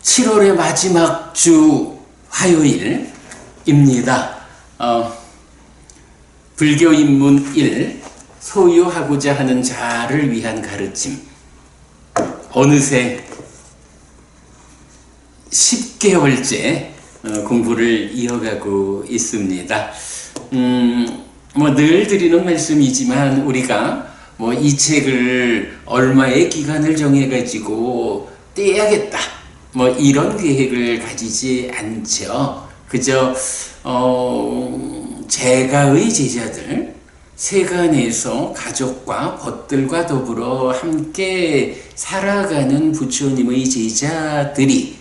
7월의 마지막 주 화요일입니다. 불교 입문 1, 소유하고자 하는 자를 위한 가르침. 어느새 10개월째 공부를 이어가고 있습니다. 늘 드리는 말씀이지만 우리가 이 책을 얼마의 기간을 정해가지고 떼야겠다, 이런 계획을 가지지 않죠. 그저 제가의 제자들, 세간에서 가족과 벗들과 더불어 함께 살아가는 부처님의 제자들이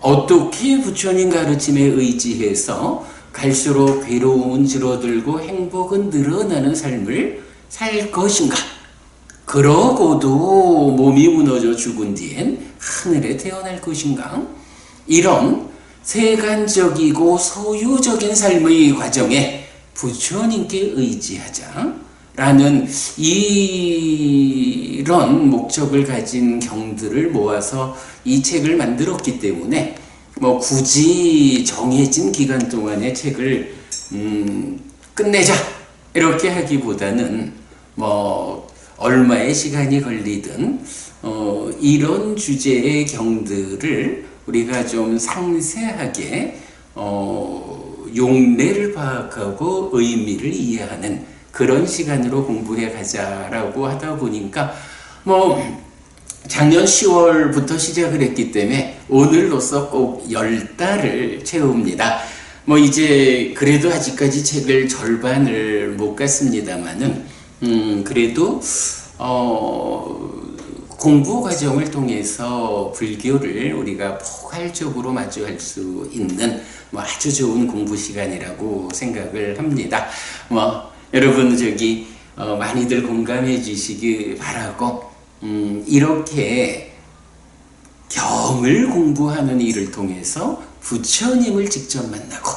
어떻게 부처님 가르침에 의지해서 갈수록 괴로움은 줄어들고 행복은 늘어나는 삶을 살 것인가? 그러고도 몸이 무너져 죽은 뒤엔 하늘에 태어날 것인가? 이런 세간적이고 소유적인 삶의 과정에 부처님께 의지하자라는 이런 목적을 가진 경들을 모아서 이 책을 만들었기 때문에 굳이 정해진 기간 동안에 책을 끝내자 이렇게 하기보다는 얼마의 시간이 걸리든 이런 주제의 경들을 우리가 좀 상세하게 용례를 파악하고 의미를 이해하는 그런 시간으로 공부해 가자라고 하다 보니까 작년 10월부터 시작을 했기 때문에 오늘로써 꼭 10달을 채웁니다. 이제 그래도 아직까지 책을 절반을 못 갔습니다만은 그래도 공부 과정을 통해서 불교를 우리가 포괄적으로 마주할 수 있는 아주 좋은 공부 시간이라고 생각을 합니다. 여러분 많이들 공감해 주시기 바라고, 이렇게 경을 공부하는 일을 통해서 부처님을 직접 만나고,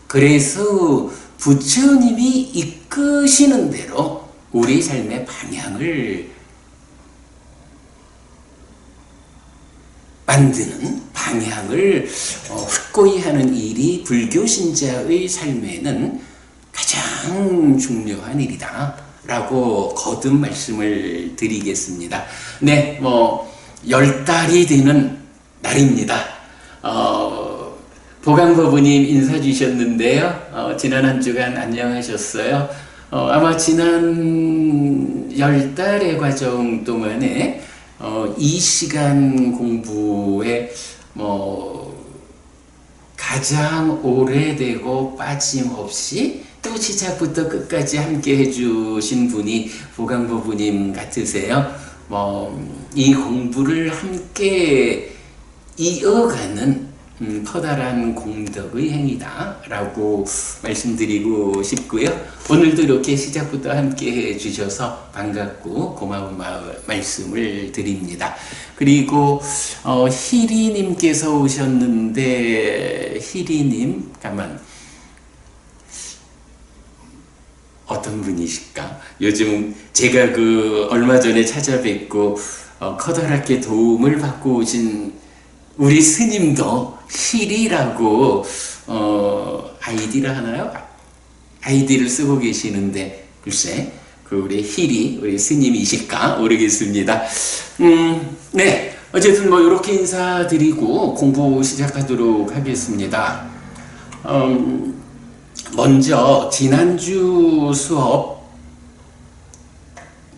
그래서 부처님이 이끄시는 대로 우리 삶의 방향을 만드는, 방향을 확고히 하는 일이 불교 신자의 삶에는 가장 중요한 일이다 라고 거듭 말씀을 드리겠습니다. 네, 10달이 되는 날입니다. 보강법부님 인사 주셨는데요. 지난 한 주간 안녕하셨어요? 아마 지난 10달의 과정 동안에 이 시간 공부에 가장 오래되고 빠짐없이 또 시작부터 끝까지 함께 해주신 분이 보강법부님 같으세요. 이 공부를 함께 이어가는 커다란 공덕의 행위다 라고 말씀드리고 싶고요. 오늘도 이렇게 시작부터 함께 해주셔서 반갑고 고마운 말씀을 드립니다. 그리고 희리님께서 오셨는데, 희리님 어떤 분이실까? 요즘 제가 얼마 전에 찾아뵙고 커다랗게 도움을 받고 오신 우리 스님도 희리라고 아이디를 하나요? 아이디를 쓰고 계시는데 글쎄 우리 희리, 우리 스님이실까 모르겠습니다. 네, 어쨌든 이렇게 인사드리고 공부 시작하도록 하겠습니다. 먼저 지난주 수업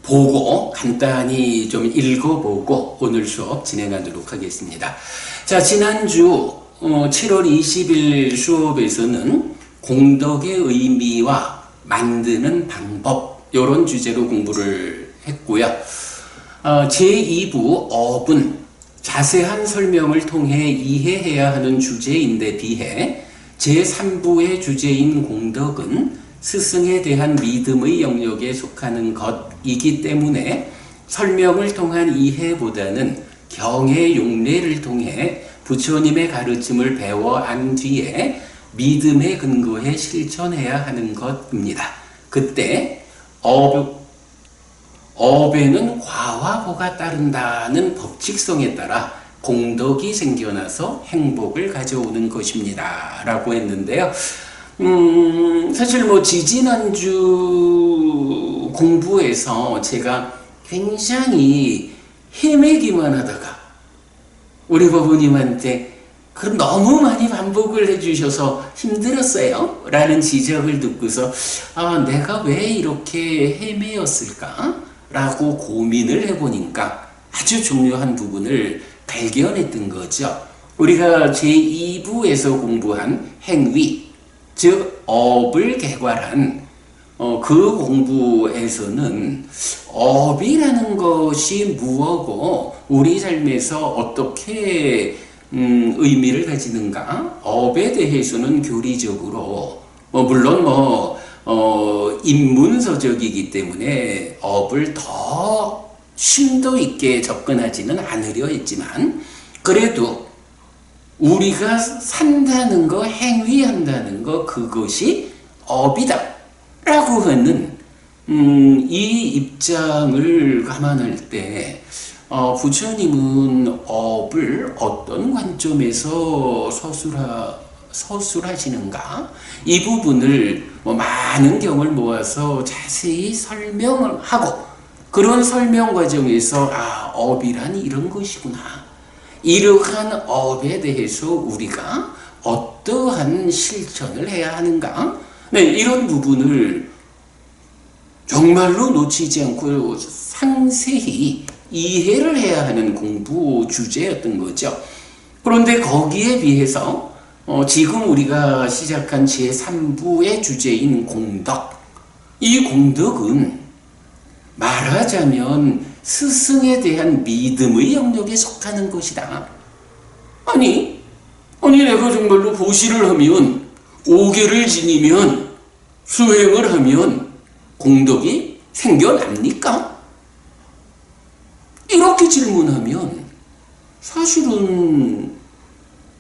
보고 간단히 좀 읽어보고 오늘 수업 진행하도록 하겠습니다. 자, 지난주 7월 20일 수업에서는 공덕의 의미와 만드는 방법, 이런 주제로 공부를 했고요. 제2부 업은 자세한 설명을 통해 이해해야 하는 주제인데 비해 제3부의 주제인 공덕은 스승에 대한 믿음의 영역에 속하는 것이기 때문에 설명을 통한 이해보다는 경의 용례를 통해 부처님의 가르침을 배워안 뒤에 믿음에 근거해 실천해야 하는 것입니다. 그때 업에는 과와 보가 따른다는 법칙성에 따라 공덕이 생겨나서 행복을 가져오는 것입니다. 라고 했는데요. 사실 지지난주 공부에서 제가 굉장히 헤매기만 하다가 우리 법부님한테 너무 많이 반복을 해주셔서 힘들었어요 라는 지적을 듣고서 내가 왜 이렇게 헤매었을까 라고 고민을 해보니까 아주 중요한 부분을 발견했던 거죠. 우리가 제2부에서 공부한 행위, 즉 업을 개괄한 그 공부에서는 업이라는 것이 무엇고 우리 삶에서 어떻게 의미를 가지는가? 업에 대해서는 교리적으로 물론 인문서적이기 때문에 업을 더 심도 있게 접근하지는 않으려 했지만 그래도 우리가 산다는 거, 행위한다는 거 그것이 업이다 라고 하는 이 입장을 감안할 때 부처님은 업을 어떤 관점에서 서술하시는가? 이 부분을 많은 경을 모아서 자세히 설명을 하고 그런 설명 과정에서 업이란 이런 것이구나. 이러한 업에 대해서 우리가 어떠한 실천을 해야 하는가? 네, 이런 부분을 정말로 놓치지 않고 상세히 이해를 해야 하는 공부 주제였던 거죠. 그런데 거기에 비해서 지금 우리가 시작한 제3부의 주제인 공덕, 이 공덕은 말하자면 스승에 대한 믿음의 영역에 속하는 것이다. 아니 내가 정말로 보시를 하면 5개를 지니면 수행을 하면 공덕이 생겨납니까? 이렇게 질문하면 사실은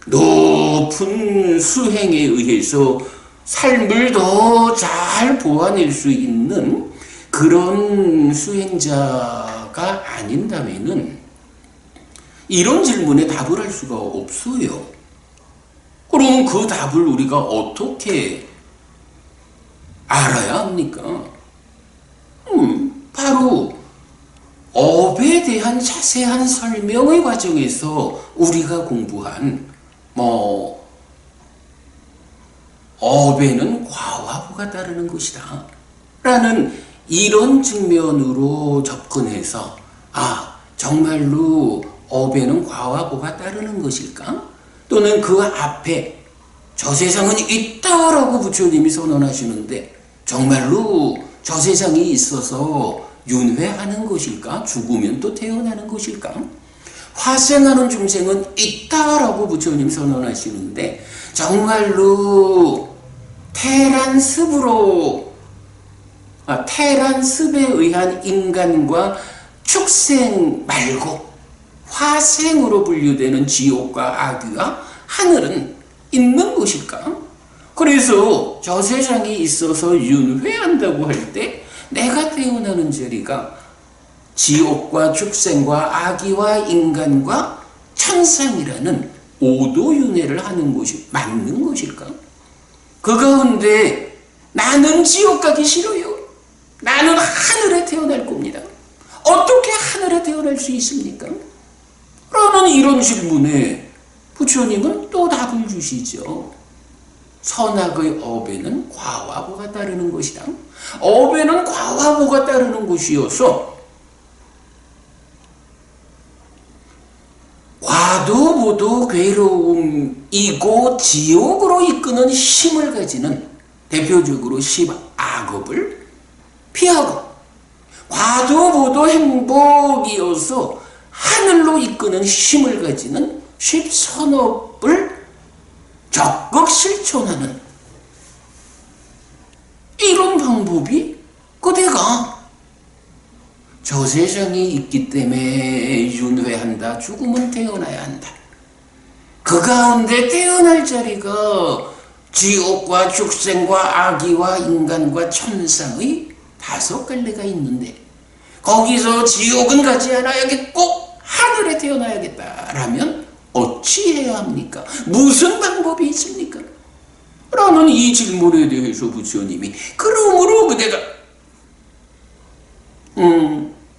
높은 수행에 의해서 삶을 더 잘 보완할 수 있는 그런 수행자가 아닌다면은 이런 질문에 답을 할 수가 없어요. 그럼 그 답을 우리가 어떻게 알아야 합니까? 바로 업에 대한 자세한 설명의 과정에서 우리가 공부한 업에는 과와보가 따르는 것이다 라는 이런 측면으로 접근해서 정말로 업에는 과와보가 따르는 것일까? 또는 그 앞에 저 세상은 있다라고 부처님이 선언하시는데 정말로 저 세상이 있어서 윤회하는 것일까? 죽으면 또 태어나는 것일까? 화생하는 중생은 있다라고 부처님 선언하시는데 정말로 테란 습에 의한 인간과 축생 말고 화생으로 분류되는 지옥과 악귀와 하늘은 있는 것일까? 그래서 저 세상이 있어서 윤회한다고 할 때 내가 태어나는 자리가 지옥과 축생과 악귀와 인간과 천상이라는 오도윤회를 하는 것이 맞는 것일까? 그 가운데 나는 지옥 가기 싫어요. 나는 하늘에 태어날 겁니다. 어떻게 하늘에 태어날 수 있습니까? 라는 이런 질문에 부처님은 또 답을 주시죠. 선악의 업에는 과와보가 따르는 것이다. 업에는 과와보가 따르는 것이어서 과도보도 괴로움이고 지옥으로 이끄는 힘을 가지는 대표적으로 10악업을 피하고 과도보도 행복이어서 하늘로 이끄는 힘을 가지는 10선업을 적극 실천하는 이런 방법이 그대가 저 세상이 있기 때문에 윤회한다. 죽으면 태어나야 한다. 그 가운데 태어날 자리가 지옥과 축생과 악귀와 인간과 천상의 5갈래가 있는데 거기서 지옥은 가지 않아야겠고 하늘은 하늘에 태어나야겠다라면 어찌 해야 합니까? 무슨 방법이 있습니까? 라는 이 질문에 대해서 부처님이 그러므로 그대가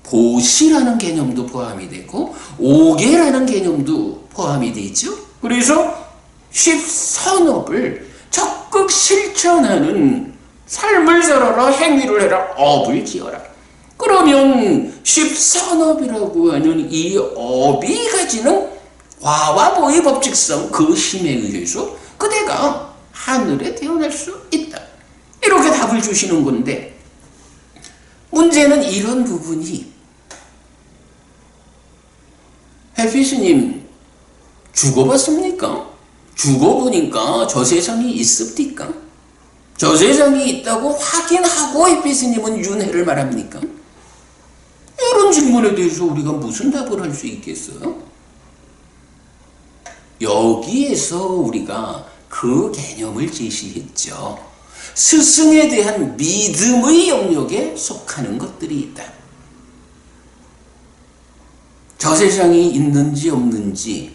보시라는 개념도 포함이 되고 오계라는 개념도 포함이 되죠. 그래서 십선업을 적극 실천하는 삶을 살아라, 행위를 해라, 업을 지어라. 그러면 십선업이라고 하는 이 업이 가지는 과와 보의 법칙성, 그 힘에 의해서 그대가 하늘에 태어날 수 있다. 이렇게 답을 주시는 건데, 문제는 이런 부분이 해피스님 죽어봤습니까? 죽어보니까 저 세상이 있습니까? 저 세상이 있다고 확인하고 해피스님은 윤회를 말합니까? 이런 질문에 대해서 우리가 무슨 답을 할 수 있겠어요? 여기에서 우리가 그 개념을 제시했죠. 스승에 대한 믿음의 영역에 속하는 것들이 있다. 저 세상이 있는지 없는지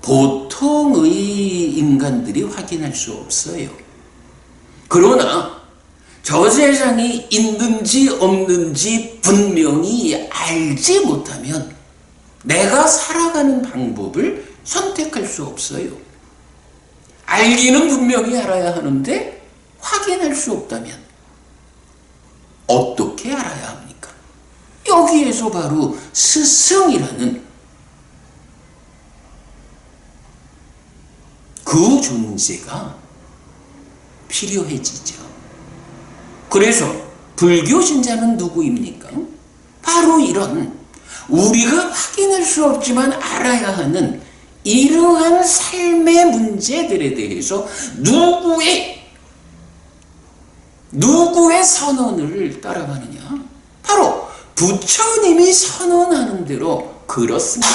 보통의 인간들이 확인할 수 없어요. 그러나 저 세상이 있는지 없는지 분명히 알지 못하면 내가 살아가는 방법을 선택할 수 없어요. 알기는 분명히 알아야 하는데 확인할 수 없다면 어떻게 알아야 합니까? 여기에서 바로 스승이라는 그 존재가 필요해지죠. 그래서 불교 신자는 누구입니까? 바로 이런 우리가 확인할 수 없지만 알아야 하는 이러한 삶의 문제들에 대해서 누구의 선언을 따라가느냐? 바로 부처님이 선언하는 대로 그렇습니다.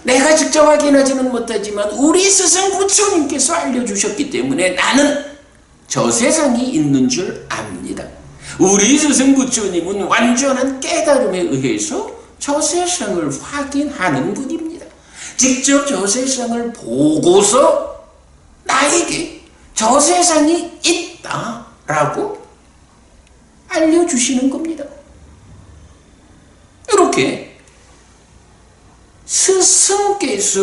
내가 직접 확인하지는 못하지만 우리 스승 부처님께서 알려주셨기 때문에 나는 저 세상이 있는 줄 압니다. 우리 스승 부처님은 완전한 깨달음에 의해서 저 세상을 확인하는 분입니다. 직접 저 세상을 보고서 나에게 저 세상이 있다라고 알려주시는 겁니다. 이렇게 스승께서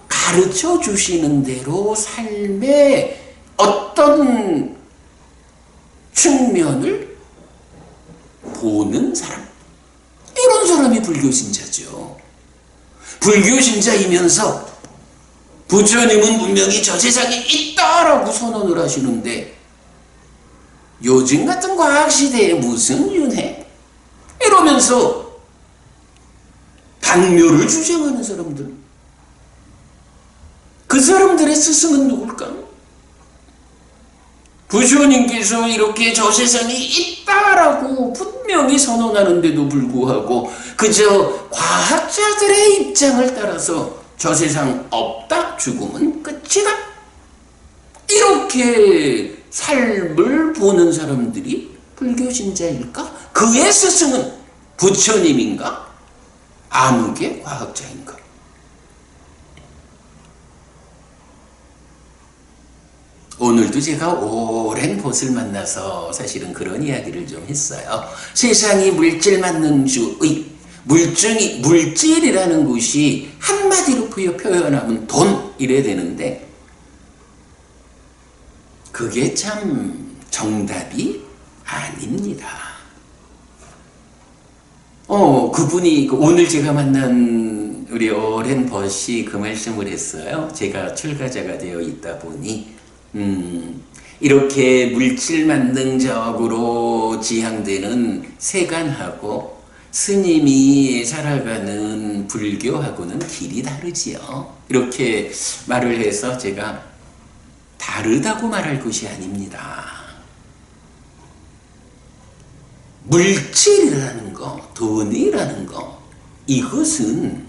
가르쳐 주시는 대로 삶의 어떤 측면을 보는 사람, 이런 사람이 불교신자죠. 불교신자이면서 부처님은 분명히 저 세상에 있다라고 선언을 하시는데 요즘 같은 과학시대에 무슨 윤회? 이러면서 단묘를 주장하는 사람들, 그 사람들의 스승은 누굴까? 부처님께서 이렇게 저 세상이 있다라고 분명히 선언하는데도 불구하고 그저 과학자들의 입장을 따라서 저 세상 없다, 죽음은 끝이다, 이렇게 삶을 보는 사람들이 불교신자일까? 그의 스승은 부처님인가? 암흑의 과학자인가? 오늘도 제가 오랜 벗을 만나서 사실은 그런 이야기를 좀 했어요. 세상이 물질 만능주의, 물질이라는 것이 한마디로 표현하면 돈, 이래 되는데 그게 참 정답이 아닙니다. 그분이 오늘 제가 만난 우리 오랜 벗이 그 말씀을 했어요. 제가 출가자가 되어 있다 보니 이렇게 물질 만능적으로 지향되는 세간하고 스님이 살아가는 불교하고는 길이 다르지요. 이렇게 말을 해서 제가 다르다고 말할 것이 아닙니다. 물질이라는 거, 돈이라는 거, 이것은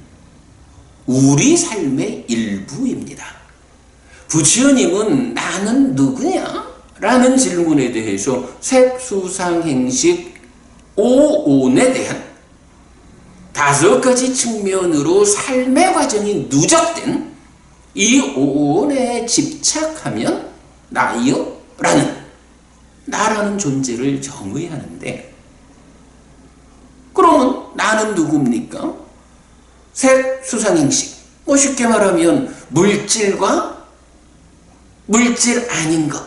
우리 삶의 일부입니다. 부처님은 나는 누구냐? 라는 질문에 대해서 색수상행식 오온에 대한 5가지 측면으로 삶의 과정이 누적된 이 오온에 집착하면 나이요? 나라는 존재를 정의하는데, 그러면 나는 누굽니까? 색, 수상행식. 쉽게 말하면 물질과 물질 아닌 것,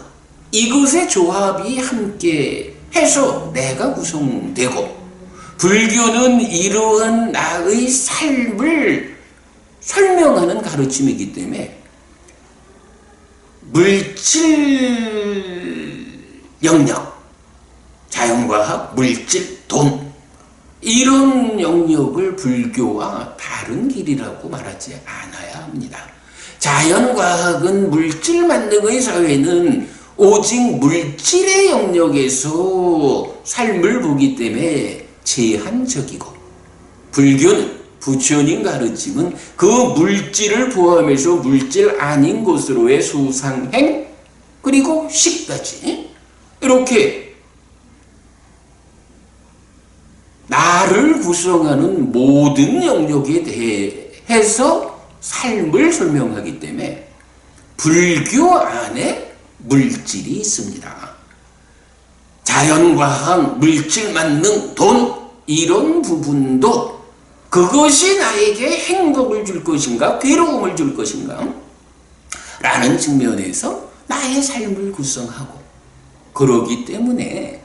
이것의 조합이 함께 해서 내가 구성되고, 불교는 이러한 나의 삶을 설명하는 가르침이기 때문에 물질 영역, 자연과학, 물질, 돈, 이런 영역을 불교와 다른 길이라고 말하지 않아야 합니다. 자연과학은 물질 만능의 사회는 오직 물질의 영역에서 삶을 보기 때문에 제한적이고, 불교는, 부처님 가르침은 그 물질을 포함해서 물질 아닌 것으로의 수상행, 그리고 식까지 이렇게 나를 구성하는 모든 영역에 대해서 삶을 설명하기 때문에 불교 안에 물질이 있습니다. 자연과학, 물질, 만능, 돈, 이런 부분도 그것이 나에게 행복을 줄 것인가, 괴로움을 줄 것인가 라는 측면에서 나의 삶을 구성하고, 그러기 때문에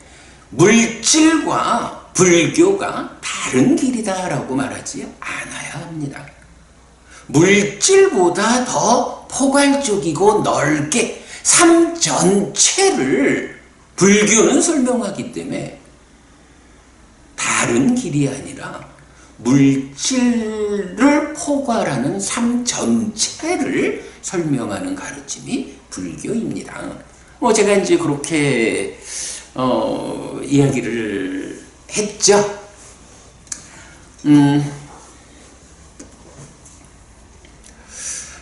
물질과 불교가 다른 길이다라고 말하지 않아야 합니다. 물질보다 더 포괄적이고 넓게 삶 전체를 불교는 설명하기 때문에 다른 길이 아니라 물질을 포괄하는 삶 전체를 설명하는 가르침이 불교입니다. 제가 이제 그렇게 이야기를 했죠.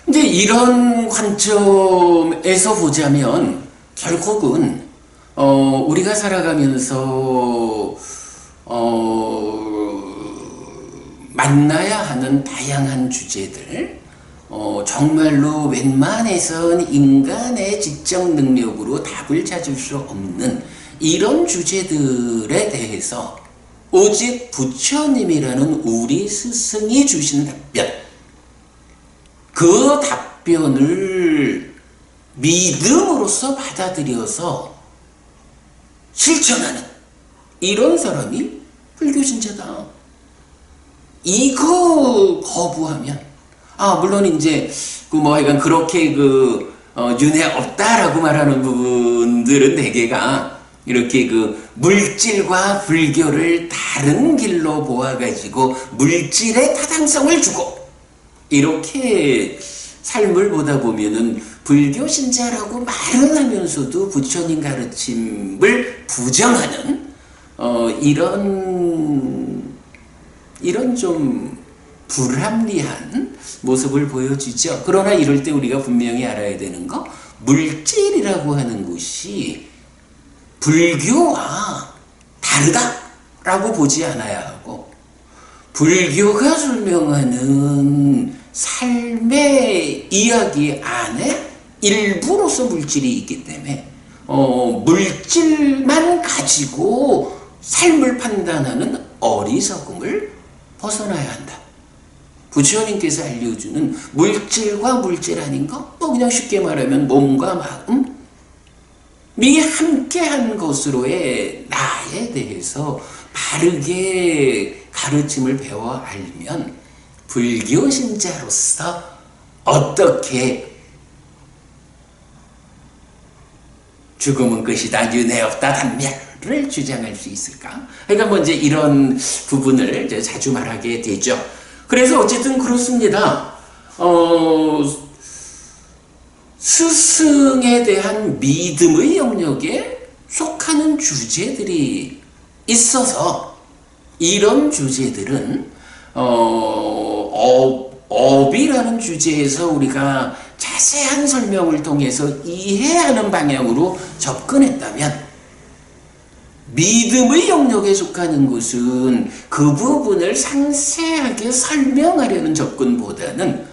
이제 이런 관점에서 보자면 결국은 우리가 살아가면서 만나야 하는 다양한 주제들, 정말로 웬만해선 인간의 지적 능력으로 답을 찾을 수 없는 이런 주제들에 대해서 오직 부처님이라는 우리 스승이 주신 답변, 그 답변을 믿음으로써 받아들여서 실천하는 이런 사람이 불교신자다. 이거 거부하면, 물론 이제 하여간 그렇게 윤회 없다라고 말하는 부분들은 대개가 이렇게 물질과 불교를 다른 길로 보아가지고 물질에 타당성을 주고 이렇게 삶을 보다 보면은 불교 신자라고 말은 하면서도 부처님 가르침을 부정하는 이런 좀 불합리한 모습을 보여주죠. 그러나 이럴 때 우리가 분명히 알아야 되는 거, 물질이라고 하는 것이 불교와 다르다라고 보지 않아야 하고, 불교가 설명하는 삶의 이야기 안에 일부로서 물질이 있기 때문에 물질만 가지고 삶을 판단하는 어리석음을 벗어나야 한다. 부처님께서 알려주는 물질과 물질 아닌 것, 그냥 쉽게 말하면 몸과 마음이 함께한 것으로의 나에 대해서 바르게 가르침을 배워 알면 불교 신자로서 어떻게 죽음은 끝이다, 윤회 없다, 단멸을 주장할 수 있을까? 그러니까 이제 이런 부분을 이제 자주 말하게 되죠. 그래서 어쨌든 그렇습니다. 스승에 대한 믿음의 영역에 속하는 주제들이 있어서 이런 주제들은 업이라는 주제에서 우리가 자세한 설명을 통해서 이해하는 방향으로 접근했다면 믿음의 영역에 속하는 것은 그 부분을 상세하게 설명하려는 접근보다는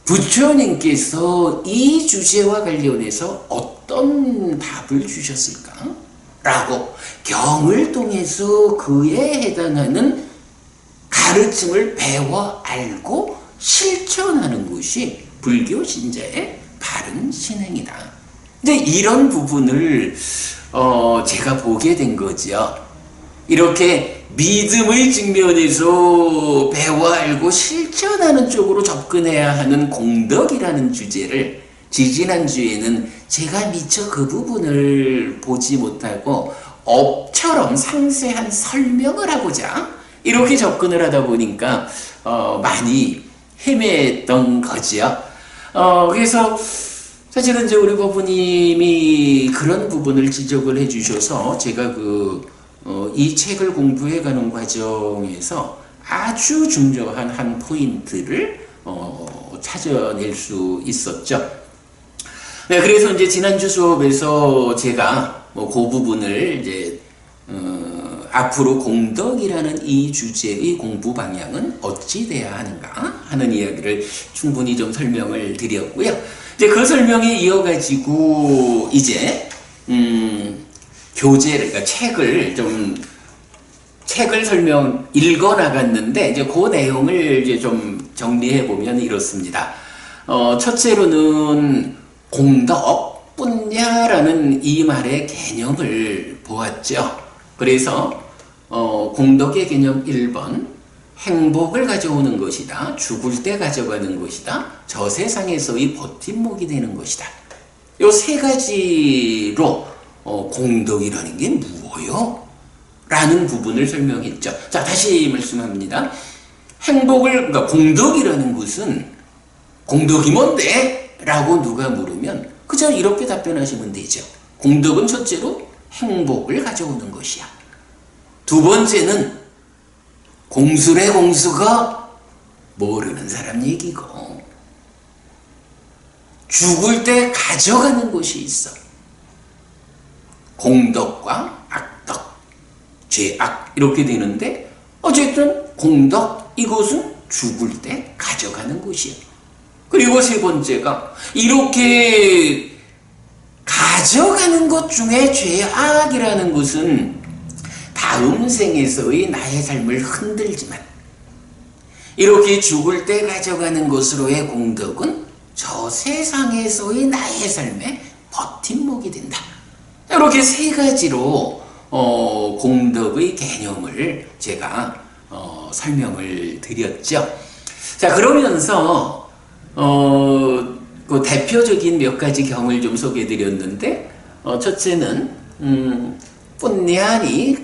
부처님께서 이 주제와 관련해서 어떤 답을 주셨을까? 라고 경을 통해서 그에 해당하는 가르침을 배워 알고 실천하는 것이 불교 신자의 바른 신행이다. 이제 이런 부분을 제가 보게 된 거죠. 이렇게 믿음의 측면에서 배워 알고 실천하는 쪽으로 접근해야 하는 공덕이라는 주제를 지지난주에는 제가 미처 그 부분을 보지 못하고 업처럼 상세한 설명을 하고자 이렇게 접근을 하다 보니까 많이 헤맸던 거지요. 그래서 사실은 이제 우리 법부님이 그런 부분을 지적을 해주셔서 제가 이 책을 공부해가는 과정에서 아주 중요한 한 포인트를 찾아낼 수 있었죠. 네, 그래서 이제 지난주 수업에서 제가 그 부분을 이제 앞으로 공덕이라는 이 주제의 공부 방향은 어찌 돼야 하는가 하는 이야기를 충분히 좀 설명을 드렸고요. 이제 그 설명에 이어가지고 이제 교재를, 그러니까 책을 읽어 나갔는데 이제 그 내용을 이제 좀 정리해 보면 이렇습니다. 첫째로는 공덕, 뿐야라는 이 말의 개념을 보았죠. 그래서 공덕의 개념 1번, 행복을 가져오는 것이다. 죽을 때 가져가는 것이다. 저 세상에서의 버팀목이 되는 것이다. 요 세 가지로 공덕이라는 게 무엇요? 라는 부분을 설명했죠. 자, 다시 말씀합니다. 그러니까 공덕이라는 것은 공덕이 뭔데? 라고 누가 물으면 그저 이렇게 답변하시면 되죠. 공덕은 첫째로 행복을 가져오는 것이야. 두 번째는 공수래 공수가 모르는 사람 얘기고 죽을 때 가져가는 것이 있어. 공덕과 악덕, 죄악 이렇게 되는데 어쨌든 공덕 이것은 죽을 때 가져가는 것이야. 그리고 세 번째가 이렇게 가져가는 것 중에 죄악이라는 것은 다음 생에서의 나의 삶을 흔들지만 이렇게 죽을 때 가져가는 것으로의 공덕은 저 세상에서의 나의 삶의 버팀목이 된다. 이렇게 세 가지로 공덕의 개념을 제가 설명을 드렸죠. 자, 그러면서 그 대표적인 몇 가지 경을 좀 소개해 드렸는데 첫째는 뿐냐니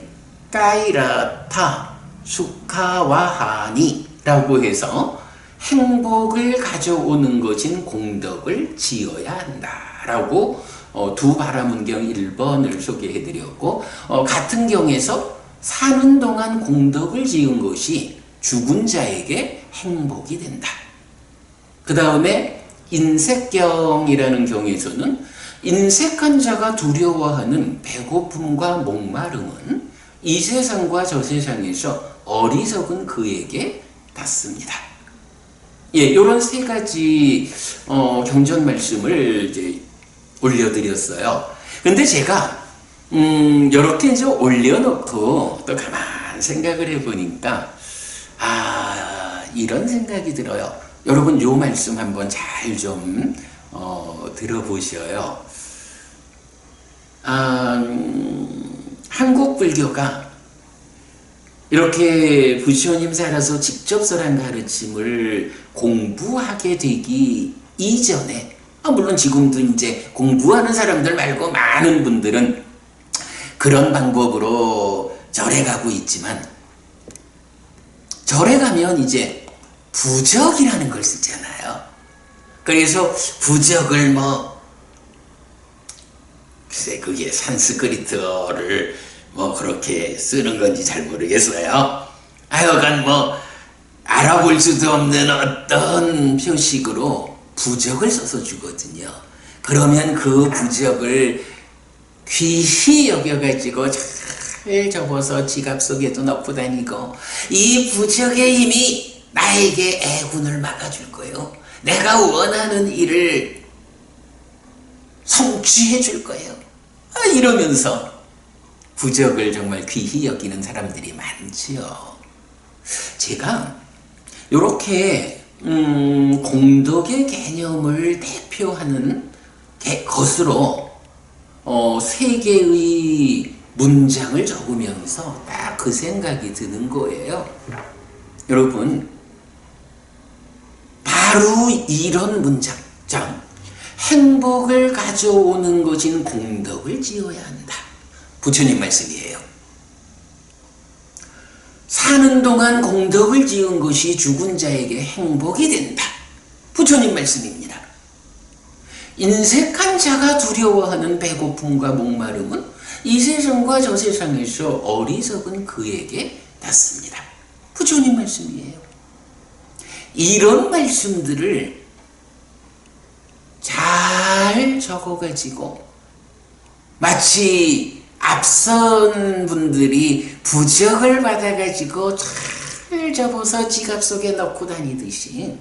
까이라타 수카와하니 라고 해서 행복을 가져오는 것인 공덕을 지어야 한다 라고 두 바라문경 1번을 소개해 드렸고 같은 경에서 사는 동안 공덕을 지은 것이 죽은 자에게 행복이 된다. 그 다음에 인색경이라는 경에서는 인색한 자가 두려워하는 배고픔과 목마름은 이 세상과 저 세상에서 어리석은 그에게 닿습니다. 예, 이런 세 가지 경전 말씀을 이제 올려드렸어요. 근데 제가 이렇게 이제 올려놓고 또 가만 생각을 해보니까 이런 생각이 들어요. 여러분 요 말씀 한번 잘 좀 들어보셔요. 한국 불교가 이렇게 부처님 살아서 직접 설한 가르침을 공부하게 되기 이전에 물론 지금도 이제 공부하는 사람들 말고 많은 분들은 그런 방법으로 절에 가고 있지만 절에 가면 이제 부적이라는 걸 쓰잖아요. 그래서 부적을 글쎄 그게 산스크리트어를 그렇게 쓰는 건지 잘 모르겠어요. 하여간 알아볼 수도 없는 어떤 표식으로 부적을 써서 주거든요. 그러면 그 부적을 귀히 여겨가지고 잘 접어서 지갑 속에도 넣고 다니고, 이 부적의 힘이 나에게 애군을 막아줄 거예요. 내가 원하는 일을 성취해 줄 거예요. 이러면서 부적을 정말 귀히 여기는 사람들이 많지요. 제가 이렇게 공덕의 개념을 대표하는 것으로 세 개의 문장을 적으면서 딱 그 생각이 드는 거예요. 여러분, 바로 이런 문장. 자, 행복을 가져오는 것인 공덕을 지어야 한다. 부처님 말씀이에요. 사는 동안 공덕을 지은 것이 죽은 자에게 행복이 된다. 부처님 말씀입니다. 인색한 자가 두려워하는 배고픔과 목마름은 이 세상과 저 세상에서 어리석은 그에게 닿습니다. 부처님 말씀이에요. 이런 말씀들을 잘 적어가지고 마치 앞선 분들이 부적을 받아가지고 잘 접어서 지갑 속에 넣고 다니듯이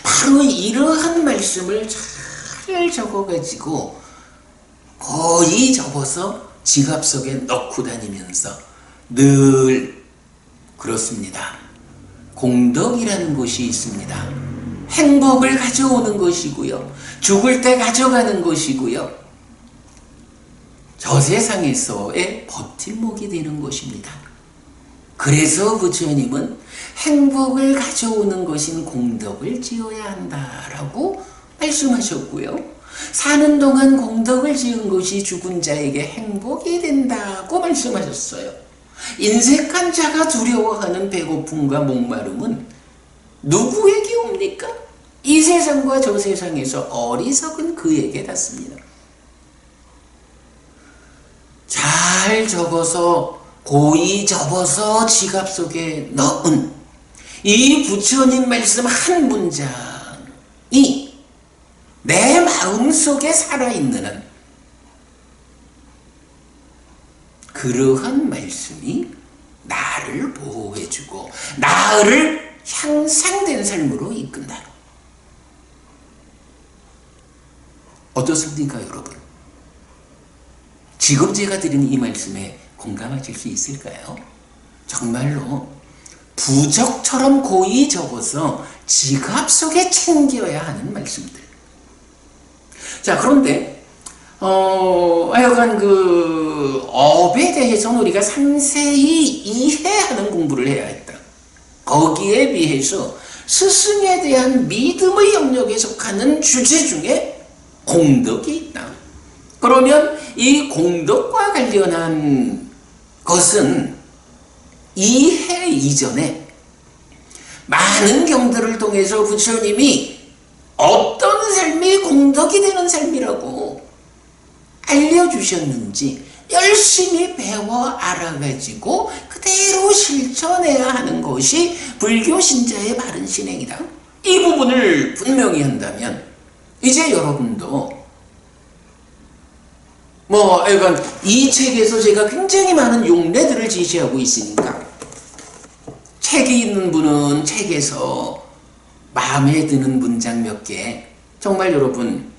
바로 이러한 말씀을 잘 적어가지고 거의 접어서 지갑 속에 넣고 다니면서 늘 그렇습니다. 공덕이라는 것이 있습니다. 행복을 가져오는 것이고요. 죽을 때 가져가는 것이고요. 저 세상에서의 버팀목이 되는 것입니다. 그래서 부처님은 행복을 가져오는 것인 공덕을 지어야 한다라고 말씀하셨고요. 사는 동안 공덕을 지은 것이 죽은 자에게 행복이 된다고 말씀하셨어요. 인색한 자가 두려워하는 배고픔과 목마름은 누구에게 옵니까? 이 세상과 저 세상에서 어리석은 그에게 닿습니다. 잘 적어서 고이 접어서 지갑 속에 넣은 이 부처님 말씀 한 문장이 내 마음속에 살아있는 한 그러한 말씀이 나를 보호해주고 나를 향상된 삶으로 이끈다. 어떻습니까, 여러분? 지금 제가 드린 이 말씀에 공감하실 수 있을까요? 정말로 부적처럼 고이 적어서 지갑 속에 챙겨야 하는 말씀들. 자, 그런데 하여간 그 업에 대해서는 우리가 상세히 이해하는 공부를 해야 했다. 거기에 비해서 스승에 대한 믿음의 영역에 속하는 주제 중에 공덕이 있다. 그러면 이 공덕과 관련한 것은 이해 이전에 많은 경들을 통해서 부처님이 어떤 삶이 공덕이 되는 삶이라고 알려주셨는지 열심히 배워 알아가지고 그대로 실천해야 하는 것이 불교 신자의 바른 신행이다. 이 부분을 분명히 한다면 이제 여러분도 약간 이 책에서 제가 굉장히 많은 용례들을 제시하고 있으니까 책이 있는 분은 책에서 마음에 드는 문장 몇 개 정말 여러분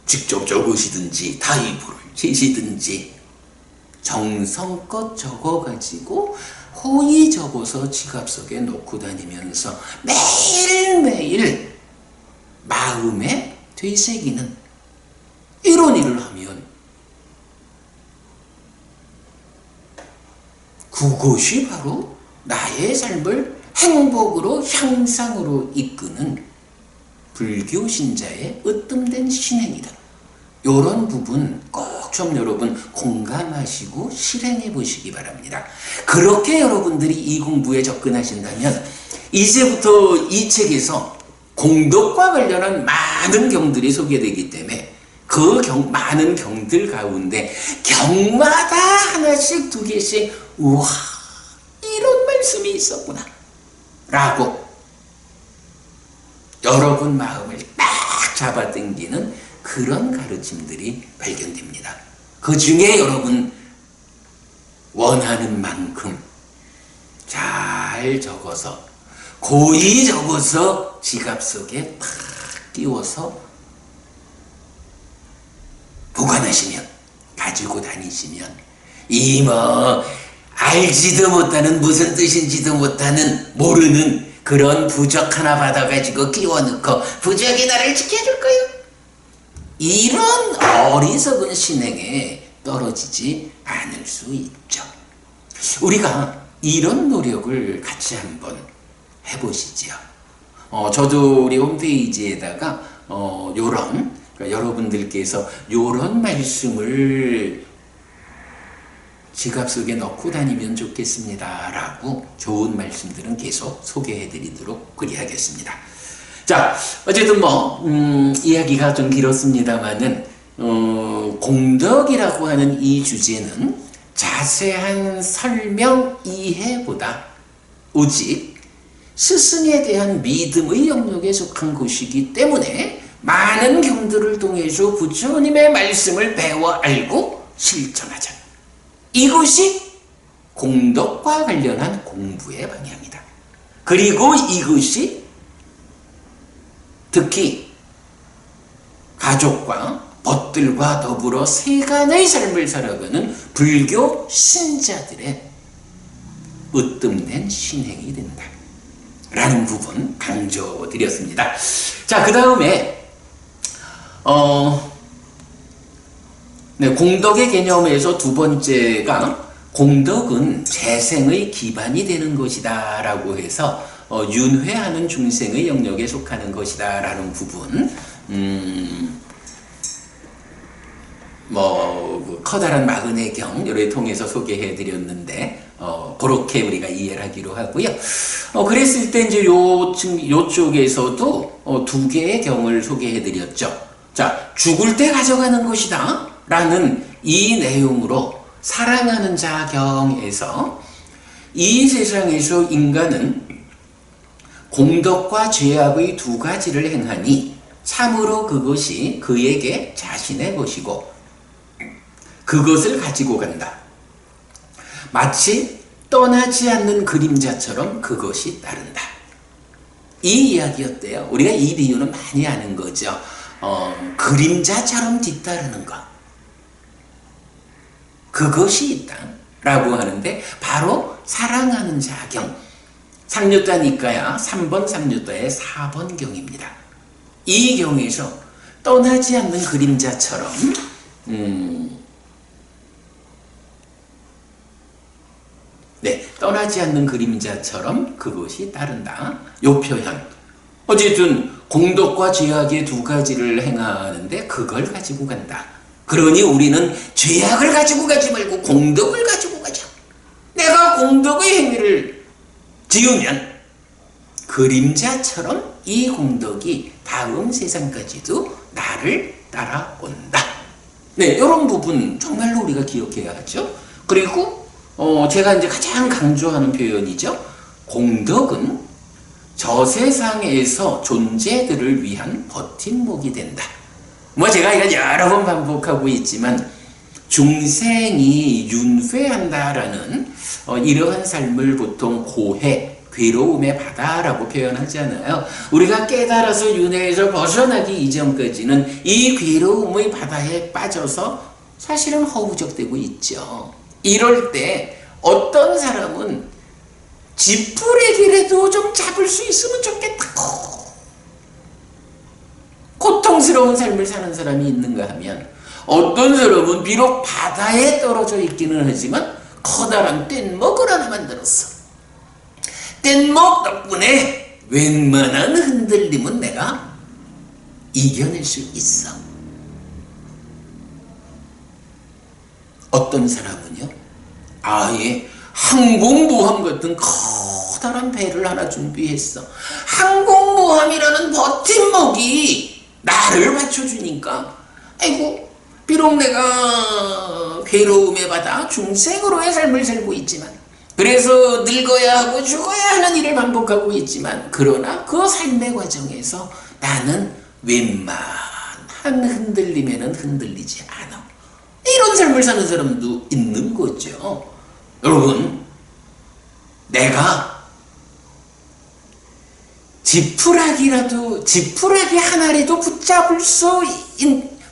직접 적으시든지 타입으로 치시든지 정성껏 적어가지고 호의 적어서 지갑 속에 놓고 다니면서 매일매일 마음에 되새기는 이런 일을 하면 그것이 바로 나의 삶을 행복으로 향상으로 이끄는 불교 신자의 으뜸된 신행이다. 이런 부분 꼭 좀 여러분 공감하시고 실행해 보시기 바랍니다. 그렇게 여러분들이 이 공부에 접근하신다면 이제부터 이 책에서 공덕과 관련한 많은 경들이 소개되기 때문에 그 많은 경들 가운데 경마다 하나씩 두 개씩 우와 이런 말씀이 있었구나 라고 여러분 마음을 딱 잡아당기는 그런 가르침들이 발견됩니다. 그 중에 여러분 원하는 만큼 잘 적어서 고이 적어서 지갑 속에 팍 끼워서 보관하시면, 가지고 다니시면 이 뭐 알지도 못하는, 무슨 뜻인지도 못하는, 모르는 그런 부적 하나 받아가지고 끼워넣고 부적이 나를 지켜줄 거요, 이런 어리석은 신행에 떨어지지 않을 수 있죠. 우리가 이런 노력을 같이 한번 해보시죠. 저도 우리 홈페이지에다가 요런, 그러니까 여러분들께서 요런 말씀을 지갑 속에 넣고 다니면 좋겠습니다 라고 좋은 말씀들은 계속 소개해 드리도록 그리하겠습니다. 자, 어쨌든 이야기가 좀 길었습니다만은 공덕이라고 하는 이 주제는 자세한 설명 이해보다 오직 스승에 대한 믿음의 영역에 속한 것이기 때문에 많은 경들을 통해서 부처님의 말씀을 배워 알고 실천하자. 이것이 공덕과 관련한 공부의 방향이다. 그리고 이것이 특히 가족과 벗들과 더불어 세간의 삶을 살아가는 불교 신자들의 으뜸된 신행이 된다 라는 부분 강조드렸습니다. 자, 그 다음에 공덕의 개념에서 두 번째가 공덕은 재생의 기반이 되는 것이다 라고 해서 윤회하는 중생의 영역에 속하는 것이다 라는 부분, 그 커다란 마근의 경을 통해서 소개해 드렸는데 그렇게 우리가 이해를 하기로 하고요. 그랬을 때 이제 요쪽에서도 두 개의 경을 소개해 드렸죠. 자, 죽을 때 가져가는 것이다 라는 이 내용으로 사랑하는 자 경에서 이 세상에서 인간은 공덕과 죄악의 두 가지를 행하니 참으로 그것이 그에게 자신의 것이고 그것을 가지고 간다. 마치 떠나지 않는 그림자처럼 그것이 따른다. 이 이야기였대요. 우리가 이 비유는 많이 아는 거죠. 그림자처럼 뒤따르는 것. 그것이 있다 라고 하는데 바로 사랑하는 자경. 상류자 니까야 3번 상류자의 4번 경입니다. 이 경에서 떠나지 않는 그림자처럼 떠나지 않는 그림자처럼 그것이 따른다. 요 표현. 어쨌든 공덕과 죄악의 두 가지를 행하는데 그걸 가지고 간다. 그러니 우리는 죄악을 가지고 가지 말고 공덕을 가지고 가자. 내가 공덕의 행위를 지으면 그림자처럼 이 공덕이 다음 세상까지도 나를 따라온다. 이런 부분 정말로 우리가 기억해야 하죠. 그리고 제가 이제 가장 강조하는 표현이죠. 공덕은 저 세상에서 존재들을 위한 버팀목이 된다. 제가 이건 여러 번 반복하고 있지만 중생이 윤회한다라는 이러한 삶을 보통 고해, 괴로움의 바다라고 표현하잖아요. 우리가 깨달아서 윤회에서 벗어나기 이전까지는 이 괴로움의 바다에 빠져서 사실은 허우적대고 있죠. 이럴 때 어떤 사람은 지푸레기라도 좀 잡을 수 있으면 좋겠다. 고통스러운 삶을 사는 사람이 있는가 하면 어떤 사람은 비록 바다에 떨어져 있기는 하지만 커다란 뗏목을 하나 만들었어. 뗏목 덕분에 웬만한 흔들림은 내가 이겨낼 수 있어. 어떤 사람은요, 아예 항공모함 같은 커다란 배를 하나 준비했어. 항공모함이라는 버팀목이 나를 받쳐주니까, 아이고, 비록 내가 괴로움의 바다 중생으로의 삶을 살고 있지만, 그래서 늙어야 하고 죽어야 하는 일을 반복하고 있지만, 그러나 그 삶의 과정에서 나는 웬만한 조금만 흔들리면은 흔들리지 않아. 이런 삶을 사는 사람도 있는 거죠. 여러분, 내가 지푸라기 하나라도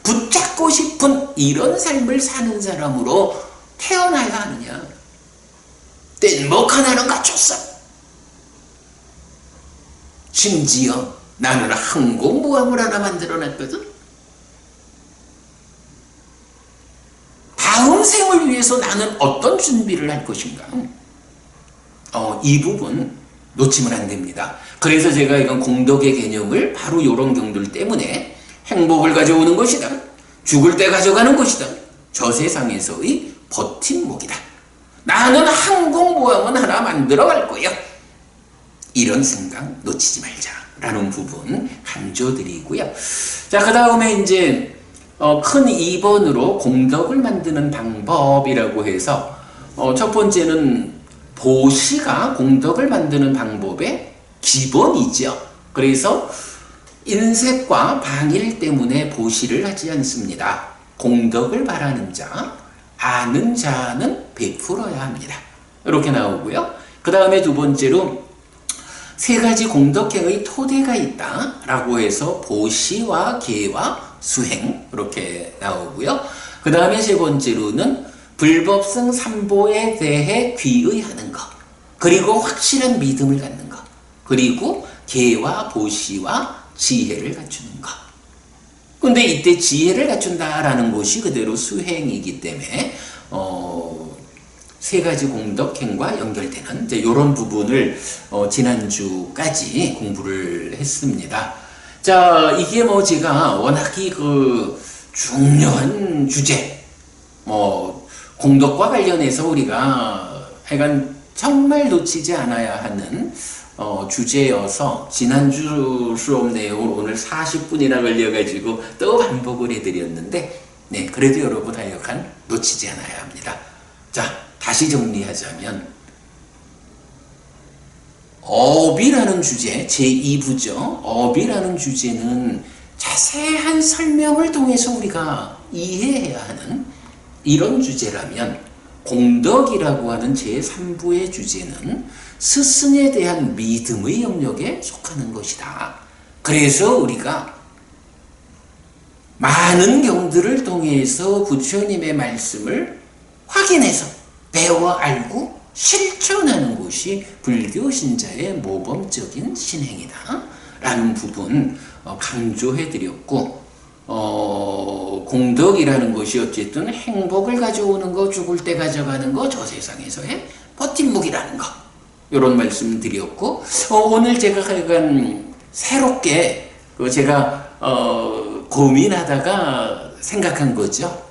붙잡고 싶은 이런 삶을 사는 사람으로 태어나야 하느냐? 뗏목 하나는 갖췄어. 심지어 나는 항공모함을 하나 만들어놨거든. 다음 생을 위해서 나는 어떤 준비를 할 것인가? 이 부분 놓치면 안 됩니다. 그래서 제가 이건 공덕의 개념을 바로 이런 경들 때문에 행복을 가져오는 것이다, 죽을 때 가져가는 것이다, 저 세상에서의 버팀목이다, 나는 항공모함은 하나 만들어 갈 거야, 이런 생각 놓치지 말자라는 부분 강조드리고요. 자, 그 다음에 이제 큰 2번으로 공덕을 만드는 방법이라고 해서 첫 번째는 보시가 공덕을 만드는 방법의 기본이죠. 그래서 인색과 방일 때문에 보시를 하지 않습니다. 공덕을 바라는 자, 아는 자는 베풀어야 합니다. 이렇게 나오고요. 그 다음에 두 번째로 세 가지 공덕행의 토대가 있다라고 해서 보시와 계와 수행, 이렇게 나오고요. 그 다음에 세 번째로는 불법성 삼보에 대해 귀의하는 것, 그리고 확실한 믿음을 갖는 것, 그리고 계와 보시와 지혜를 갖추는 것. 근데 이때 지혜를 갖춘다라는 것이 그대로 수행이기 때문에 세 가지 공덕행과 연결되는 이제 이런 부분을 지난주까지 공부를 했습니다. 자, 이게 제가 워낙이 그 중요한 주제, 공덕과 관련해서 우리가 하여간 정말 놓치지 않아야 하는 주제여서 지난주 수업 내용을 오늘 40분이나 걸려가지고 또 반복을 해드렸는데, 네, 그래도 여러분 하여간 놓치지 않아야 합니다. 자, 다시 정리하자면 업이라는 주제, 제2부죠. 업이라는 주제는 자세한 설명을 통해서 우리가 이해해야 하는 이런 주제라면, 공덕이라고 하는 제3부의 주제는 스승에 대한 믿음의 영역에 속하는 것이다. 그래서 우리가 많은 경들을 통해서 부처님의 말씀을 확인해서 배워 알고 실천하는 것이 불교 신자의 모범적인 신행이다 라는 부분 강조해 드렸고, 공덕이라는 것이 어쨌든 행복을 가져오는 거, 죽을 때 가져가는 거, 저 세상에서의 버팀목이라는 거, 이런 말씀 드렸고, 오늘 제가 하여간 새롭게 제가 고민하다가 생각한 거죠.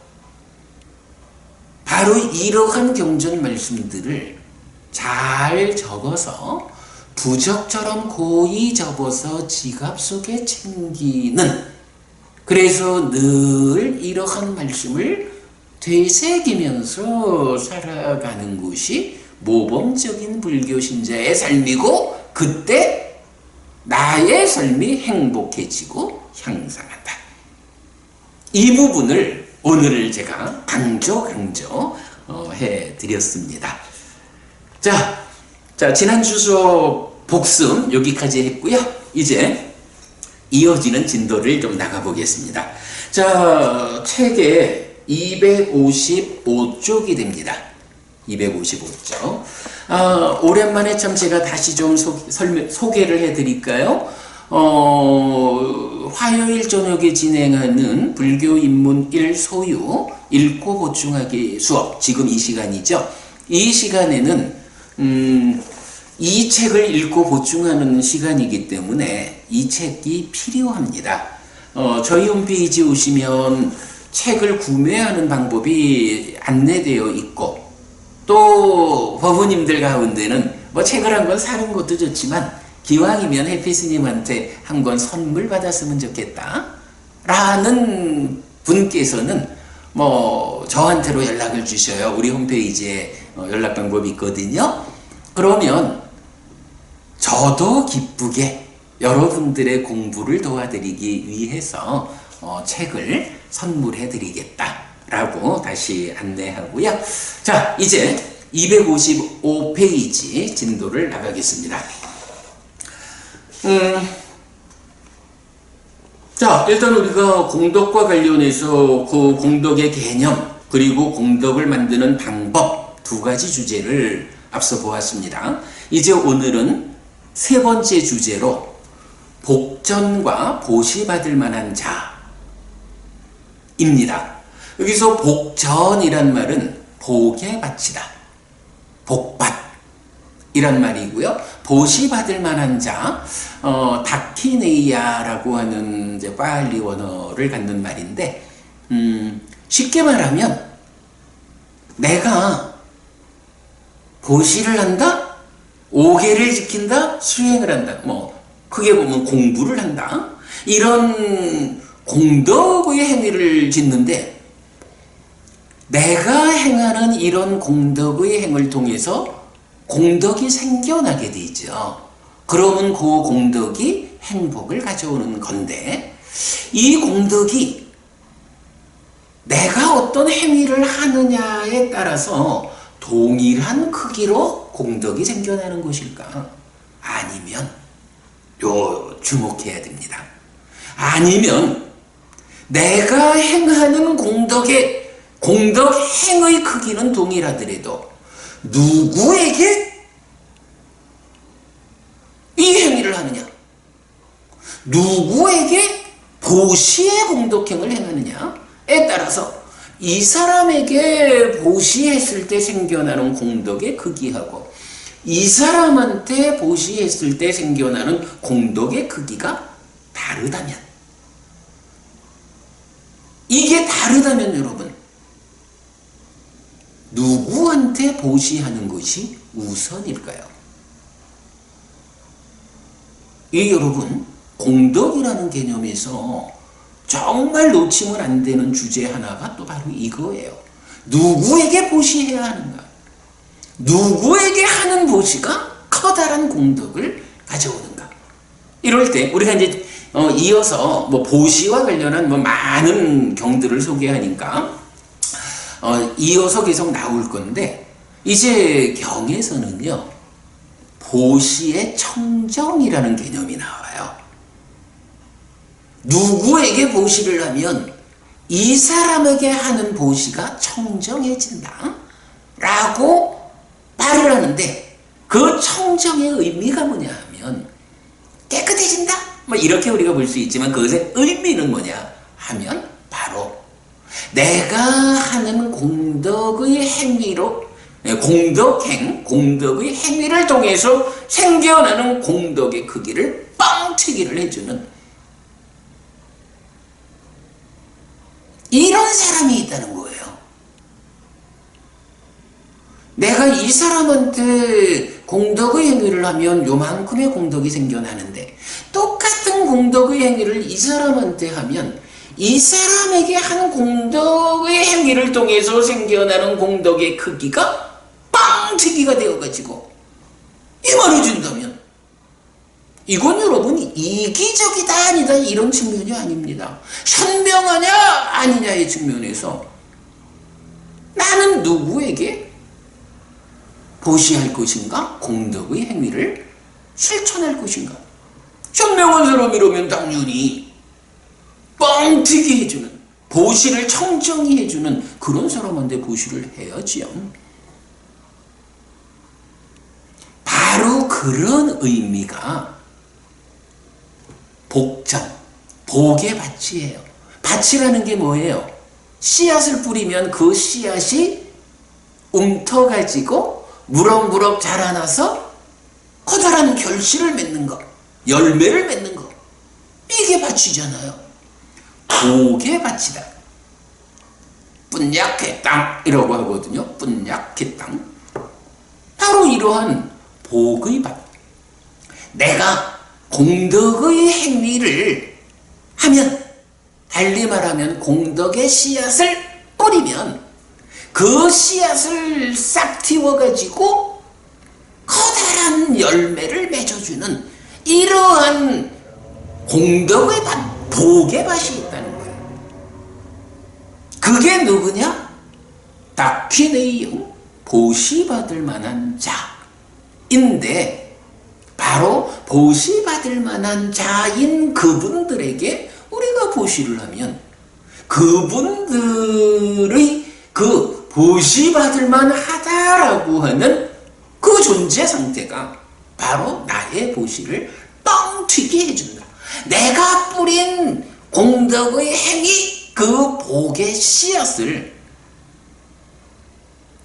바로 이러한 경전 말씀들을 잘 적어서 부적처럼 고이 접어서 지갑 속에 챙기는, 그래서 늘 이러한 말씀을 되새기면서 살아가는 것이 모범적인 불교 신자의 삶이고, 그때 나의 삶이 행복해지고 향상한다. 이 부분을 오늘 제가 강조 해드렸습니다. 자, 지난주 수업 복습 여기까지 했고요. 이제 이어지는 진도를 좀 나가보겠습니다. 자, 책에 255쪽이 됩니다. 255쪽. 오랜만에 참 제가 다시 좀 소개를 해드릴까요? 화요일 저녁에 진행하는 불교 입문 1 소유 읽고 보충하기 수업, 지금 이 시간이죠. 이 시간에는 이 책을 읽고 보충하는 시간이기 때문에 이 책이 필요합니다. 저희 홈페이지 오시면 책을 구매하는 방법이 안내되어 있고, 또 법우님들 가운데는 책을 한 권 사는 것도 좋지만 기왕이면 해피스님한테 한 권 선물 받았으면 좋겠다 라는 분께서는 저한테로 연락을 주셔요. 우리 홈페이지에 연락 방법이 있거든요. 그러면 저도 기쁘게 여러분들의 공부를 도와드리기 위해서 책을 선물해 드리겠다라고 다시 안내하고요. 자, 이제 255페이지 진도를 나가겠습니다. 자, 일단 우리가 공덕과 관련해서 그 공덕의 개념 그리고 공덕을 만드는 방법 두 가지 주제를 앞서 보았습니다. 이제 오늘은 세 번째 주제로 복전과 보시받을 만한 자입니다. 여기서 복전이란 말은 복에 바치다, 복받이란 말이고요. 보시받을 만한 자, 다키네이아라고 하는 이제 파알리 원어를 갖는 말인데, 쉽게 말하면 내가 보시를 한다, 오계를 지킨다, 수행을 한다. 크게 보면 공부를 한다. 이런 공덕의 행위를 짓는데 내가 행하는 이런 공덕의 행을 통해서 공덕이 생겨나게 되죠. 그러면 그 공덕이 행복을 가져오는 건데 이 공덕이 내가 어떤 행위를 하느냐에 따라서 동일한 크기로 공덕이 생겨나는 것일까? 아니면 주목해야 됩니다. 아니면 내가 행하는 공덕 행의 크기는 동일하더라도 누구에게 이 행위를 하느냐, 누구에게 보시의 공덕행을 행하느냐에 따라서 이 사람에게 보시했을 때 생겨나는 공덕의 크기하고 이 사람한테 보시했을 때 생겨나는 공덕의 크기가 다르다면, 이게 다르다면 여러분, 누구한테 보시하는 것이 우선일까요? 이 여러분, 공덕이라는 개념에서 정말 놓치면 안 되는 주제 하나가 또 바로 이거예요. 누구에게 보시해야 하는가? 누구에게 하는 보시가 커다란 공덕을 가져오는가? 이럴 때 우리가 이제 이어서 보시와 관련한 많은 경들을 소개하니까 이어서 계속 나올 건데, 이제 경에서는요 보시의 청정이라는 개념이 나와요. 누구에게 보시를 하면 이 사람에게 하는 보시가 청정해진다 라고 말을 하는데, 그 청정의 의미가 뭐냐 하면 깨끗해진다? 이렇게 우리가 볼 수 있지만 그것의 의미는 뭐냐 하면 바로 내가 하는 공덕의 행위로, 공덕의 행위를 통해서 생겨나는 공덕의 크기를 뻥튀기를 해주는 이런 사람이 있다는 거예요. 내가 이 사람한테 공덕의 행위를 하면 요만큼의 공덕이 생겨나는데, 똑같은 공덕의 행위를 이 사람한테 하면 이 사람에게 한 공덕의 행위를 통해서 생겨나는 공덕의 크기가 빵튀기가 되어가지고 임원해준다면, 이건 여러분 이기적이다 아니다 이런 측면이 아닙니다. 현명하냐 아니냐의 측면에서 나는 누구에게 보시할 것인가, 공덕의 행위를 실천할 것인가. 현명한 사람이라면 당연히 뻥튀기 해주는, 보시를 청정히 해주는 그런 사람한테 보시를 해야지요. 바로 그런 의미가 복전, 복의 밭이에요. 밭이라는 게 뭐예요? 씨앗을 뿌리면 그 씨앗이 움터가지고 무럭무럭 자라나서 커다란 결실을 맺는 것, 열매를 맺는 것, 이게 밭이잖아요. 복의 밭이다. 뿐약의 땅이라고 하거든요. 뿐약의 땅. 바로 이러한 복의 밭. 내가 공덕의 행위를 하면, 달리 말하면 공덕의 씨앗을 뿌리면 그 씨앗을 싹 틔워가지고 커다란 열매를 맺어주는 이러한 공덕의 밭, 복의 밭이 있다는 거예요. 그게 누구냐? 다퀴네이용 보시받을 만한 자인데, 바로 보시받을 만한 자인 그분들에게 우리가 보시를 하면 그분들의 그 보시받을 만하다라고 하는 그 존재 상태가 바로 나의 보시를 뻥 튀게 해준다. 내가 뿌린 공덕의 행위, 그 복의 씨앗을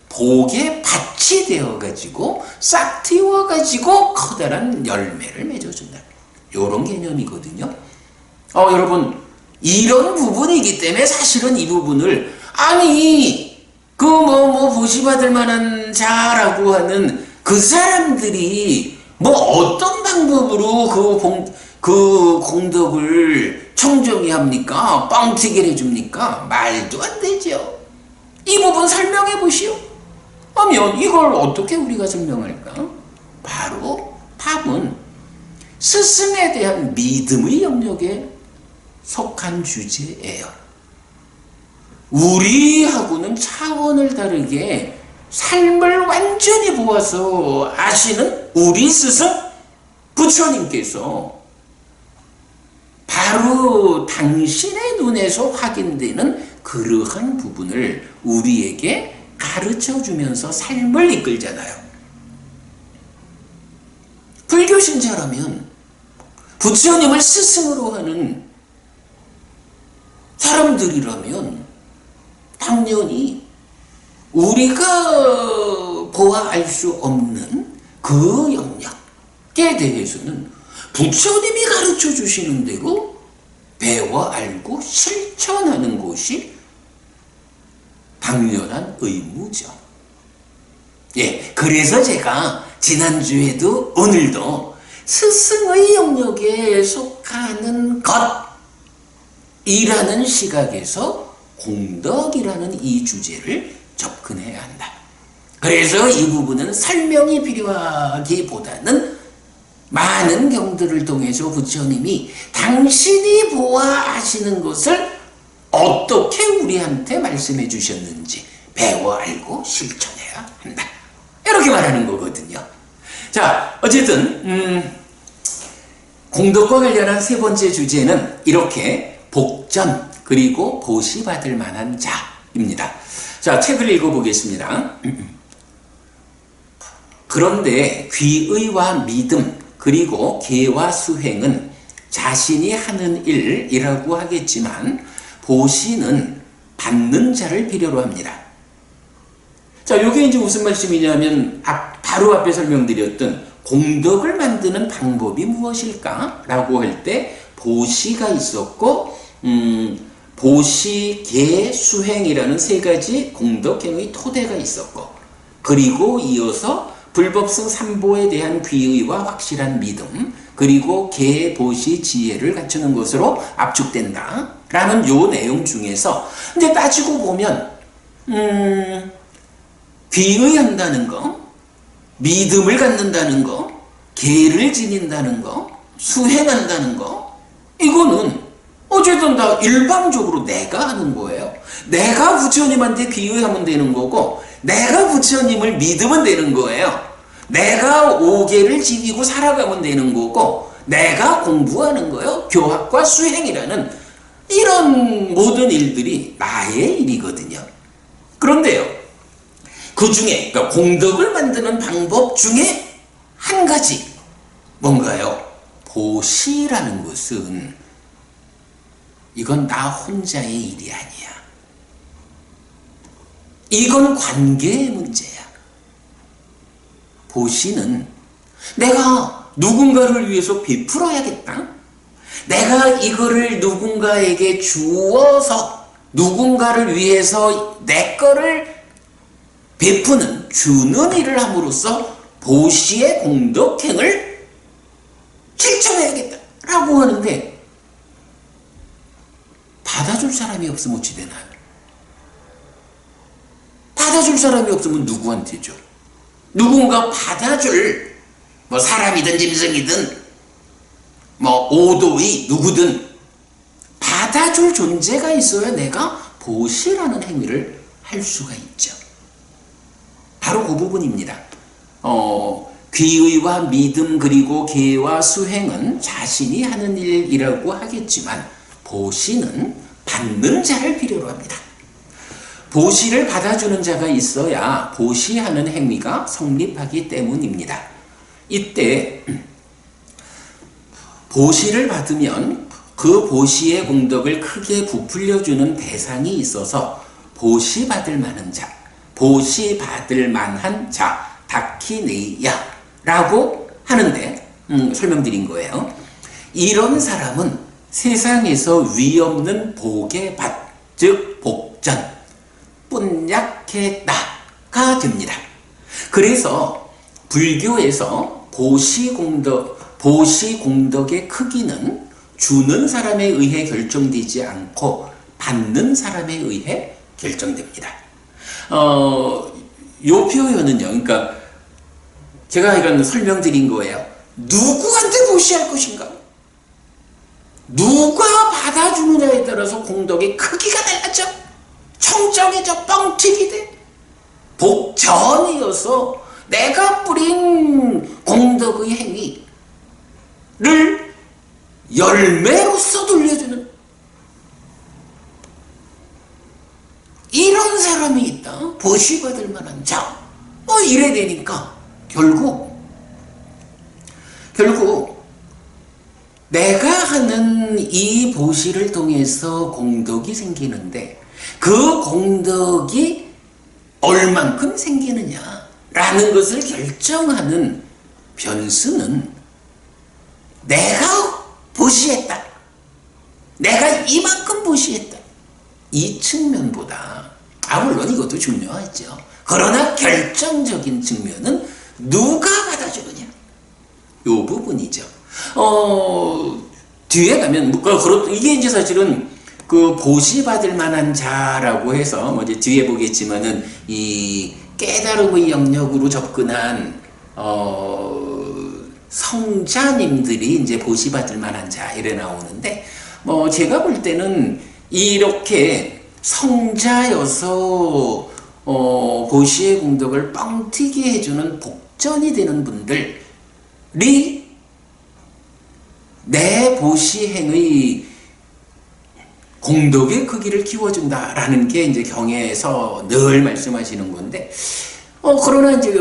복의 밭이 되어가지고 싹 틔워가지고 커다란 열매를 맺어준다. 이런 개념이거든요. 여러분, 이런 부분이기 때문에 사실은 이 부분을, 아니 그 보시받을 만한 자라고 하는 그 사람들이 뭐 어떤 방법으로 그 공덕을 청정히 합니까? 뻥튀기를 해줍니까? 말도 안 되죠. 이 부분 설명해 보시오. 하면 이걸 어떻게 우리가 설명할까? 바로 답은 스승에 대한 믿음의 영역에 속한 주제예요. 우리하고는 차원을 다르게 삶을 완전히 보아서 아시는 우리 스승 부처님께서 바로 당신의 눈에서 확인되는 그러한 부분을 우리에게 가르쳐주면서 삶을 이끌잖아요. 불교 신자라면 부처님을 스승으로 하는 사람들이라면 당연히 우리가 보아 알 수 없는 그 영역에 대해서는 부처님이 가르쳐 주시는 대로 배워 알고 실천하는 것이 당연한 의무죠. 예, 그래서 제가 지난주에도 오늘도 스승의 영역에 속하는 것이라는 시각에서 공덕이라는 이 주제를 접근해야 한다. 그래서 이 부분은 설명이 필요하기보다는 많은 경들을 통해서 부처님이 당신이 보아 아시는 것을 어떻게 우리한테 말씀해 주셨는지 배워 알고 실천해야 한다. 이렇게 말하는 거거든요. 자, 어쨌든 공덕과 관련한 세 번째 주제는 이렇게 복전 그리고 보시받을 만한 자입니다. 자, 책을 읽어보겠습니다. 그런데 귀의와 믿음 그리고 계와 수행은 자신이 하는 일이라고 하겠지만 보시는 받는 자를 필요로 합니다. 자, 이게 이제 무슨 말씀이냐면 바로 앞에 설명드렸던 공덕을 만드는 방법이 무엇일까? 라고 할 때 보시가 있었고 보시, 계, 수행이라는 세 가지 공덕행의 토대가 있었고, 그리고 이어서 불법성 삼보에 대한 귀의와 확실한 믿음, 그리고 계, 보시, 지혜를 갖추는 것으로 압축된다 라는 요 내용 중에서 이제 따지고 보면 귀의한다는 거, 믿음을 갖는다는 거, 계를 지닌다는 거, 수행한다는 거, 이거는 어쨌든 다 일방적으로 내가 하는 거예요. 내가 부처님한테 귀의하면 되는 거고, 내가 부처님을 믿으면 되는 거예요. 내가 오계를 지니고 살아가면 되는 거고, 내가 공부하는 거예요. 교학과 수행이라는 이런 모든 일들이 나의 일이거든요. 그런데요, 그 중에, 그러니까 공덕을 만드는 방법 중에 한 가지, 뭔가요? 보시라는 것은 이건 나 혼자의 일이 아니야. 이건 관계의 문제야. 보시는 내가 누군가를 위해서 베풀어야겠다. 내가 이거를 누군가에게 주어서 누군가를 위해서 내 거를 베푸는, 주는 일을 함으로써 보시의 공덕행을 실천해야겠다라고 하는데 받아줄 사람이 없으면 어찌 되나? 받아줄 사람이 없으면 누구한테 줘? 누군가 받아줄, 뭐 사람이든 짐승이든 뭐 오도의 누구든 받아줄 존재가 있어야 내가 보시라는 행위를 할 수가 있죠. 바로 그 부분입니다. 귀의와 믿음 그리고 계와 수행은 자신이 하는 일이라고 하겠지만 보시는 받는 자를 필요로 합니다. 보시를 받아주는 자가 있어야 보시하는 행위가 성립하기 때문입니다. 이때 보시를 받으면 그 보시의 공덕을 크게 부풀려주는 대상이 있어서 보시받을 만한 자, 보시받을 만한 자, 다키네이야라고 하는데 설명드린 거예요. 이런 사람은 세상에서 위없는 복의 밭, 즉 복전, 뿐약했다가 됩니다. 그래서 불교에서 보시공덕의 크기는 주는 사람에 의해 결정되지 않고 받는 사람에 의해 결정됩니다. 요 표현은요, 그러니까 제가 이건 설명드린 거예요. 누구한테 보시할 것인가? 누가 받아주느냐에 따라서 공덕의 크기가 달라져. 청정해져, 뻥튀기 돼. 복전이어서 내가 뿌린 공덕의 행위를 열매로서 돌려주는 이런 사람이 있다. 보시받을 만한 자. 이래 되니까 결국 내가 하는 이 보시를 통해서 공덕이 생기는데 그 공덕이 얼만큼 생기느냐라는 것을 결정하는 변수는 내가 보시했다. 내가 이만큼 보시했다. 이 측면보다 물론 이것도 중요하죠. 그러나 결정적인 측면은 누가 받아주느냐. 요 부분이죠. 뒤에 가면 이게 이제 사실은 그 보시받을 만한 자라고 해서 이제 뒤에 보겠지만은 이 깨달음의 영역으로 접근한 성자님들이 이제 보시받을 만한 자 이래 나오는데 제가 볼 때는 이렇게 성자여서 보시의 공덕을 뻥튀기 해주는 복전이 되는 분들이 내 보시행의 공덕의 크기를 키워준다라는 게 이제 경에서 늘 말씀하시는 건데, 그러나 이제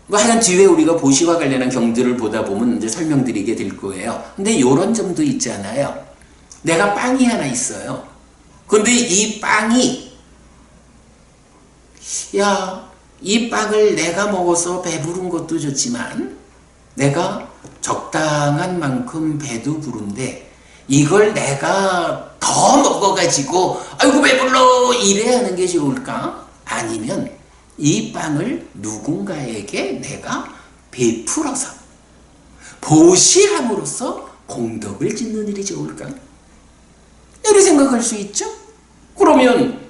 하여간 뒤에 우리가 보시와 관련한 경들을 보다 보면 이제 설명드리게 될 거예요. 근데 요런 점도 있잖아요. 내가 빵이 하나 있어요. 근데 이 빵이, 이 빵을 내가 먹어서 배부른 것도 좋지만, 내가 적당한 만큼 배도 부른데, 이걸 내가 더 먹어가지고 아이고 배불러 이래야 하는 게 좋을까? 아니면 이 빵을 누군가에게 내가 베풀어서 보시함으로써 공덕을 짓는 일이 좋을까? 이렇게 생각할 수 있죠? 그러면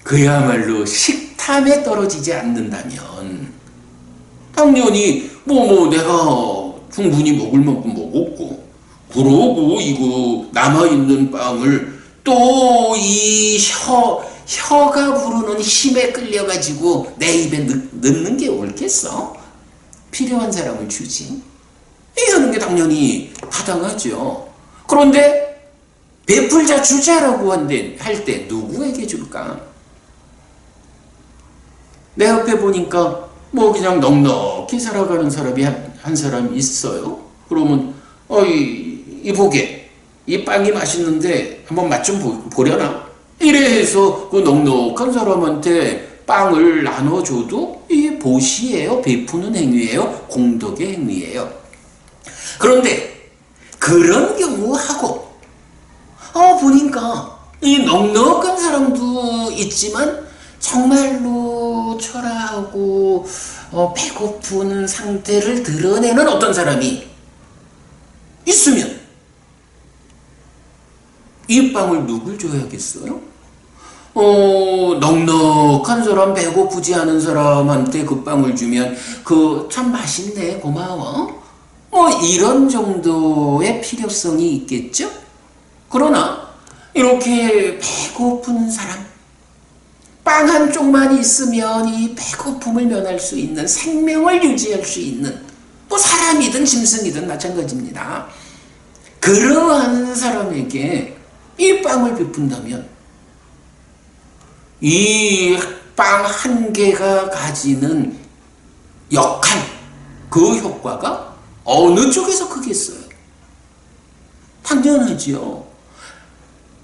그야말로 식탐에 떨어지지 않는다면 당연히 내가 충분히 먹을 만큼 먹었고, 그러고 이거 남아있는 빵을 또 이 혀가 부르는 힘에 끌려가지고 내 입에 넣는 게 옳겠어? 필요한 사람을 주지. 이러는 게 당연히 타당하죠. 그런데 베풀자 주자라고 할 때 누구에게 줄까? 내 옆에 보니까 그냥 넉넉히 살아가는 사람이 한 사람 있어요. 그러면 이 보게 이 빵이 맛있는데 한번 맛 좀 보려나? 이래 해서 그 넉넉한 사람한테 빵을 나눠줘도 이게 보시예요. 베푸는 행위예요. 공덕의 행위예요. 그런데 그런 경우하고 보니까 이 넉넉한 사람도 있지만 정말로 초라하고 배고픈 상태를 드러내는 어떤 사람이 있으면 이 빵을 누굴 줘야겠어요? 넉넉한 사람, 배고프지 않은 사람한테 그 빵을 주면 참 맛있네, 고마워. 이런 정도의 필요성이 있겠죠? 그러나 이렇게 배고픈 사람, 빵 한 쪽만 있으면 이 배고픔을 면할 수 있는, 생명을 유지할 수 있는, 뭐 사람이든 짐승이든 마찬가지입니다. 그러한 사람에게 이 빵을 베푼다면 이 빵 한 개가 가지는 역할, 그 효과가 어느 쪽에서 크겠어요? 당연하지요.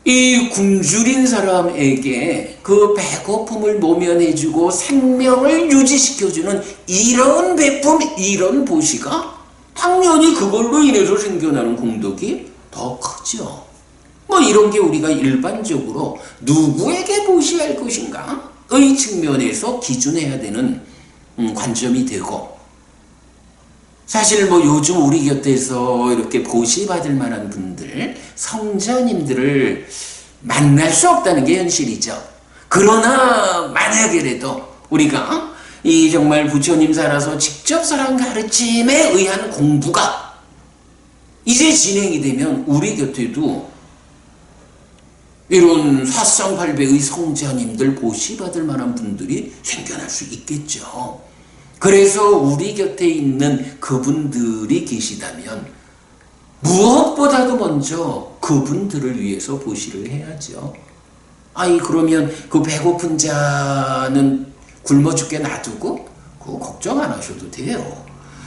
이 굶주린 사람에게 그 배고픔을 모면해주고 생명을 유지시켜주는 이런 베품, 이런 보시가 당연히 그걸로 인해서 생겨나는 공덕이 더 크죠. 뭐 이런 게 우리가 일반적으로 누구에게 보시할 것인가? 의 측면에서 기준해야 되는 관점이 되고, 사실 뭐 요즘 우리 곁에서 이렇게 보시받을 만한 분들, 성자님들을 만날 수 없다는 게 현실이죠. 그러나 만약에라도 우리가 이 정말 부처님 살아서 직접 설한 가르침에 의한 공부가 이제 진행이 되면 우리 곁에도 이런 사상팔배의 성자님들 보시받을 만한 분들이 생겨날 수 있겠죠. 그래서 우리 곁에 있는 그분들이 계시다면 무엇보다도 먼저 그분들을 위해서 보시를 해야죠. 아이, 그러면 그 배고픈 자는 굶어 죽게 놔두고 그거 걱정 안 하셔도 돼요.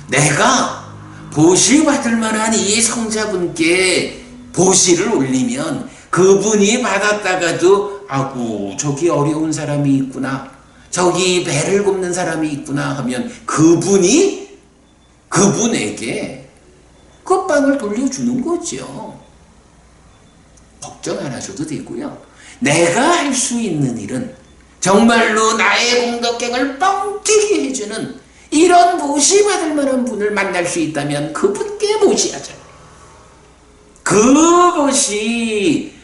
내가 보시받을 만한 이 성자분께 보시를 올리면 그분이 받았다가도 아구 저기 어려운 사람이 있구나, 저기 배를 굽는 사람이 있구나 하면 그분이 그분에게 그 빵을 돌려주는 거죠. 걱정 안 하셔도 되고요. 내가 할 수 있는 일은 정말로 나의 공덕행을 뻥튀기 해주는 이런 보시받을 만한 분을 만날 수 있다면 그분께 보시하자. 그것이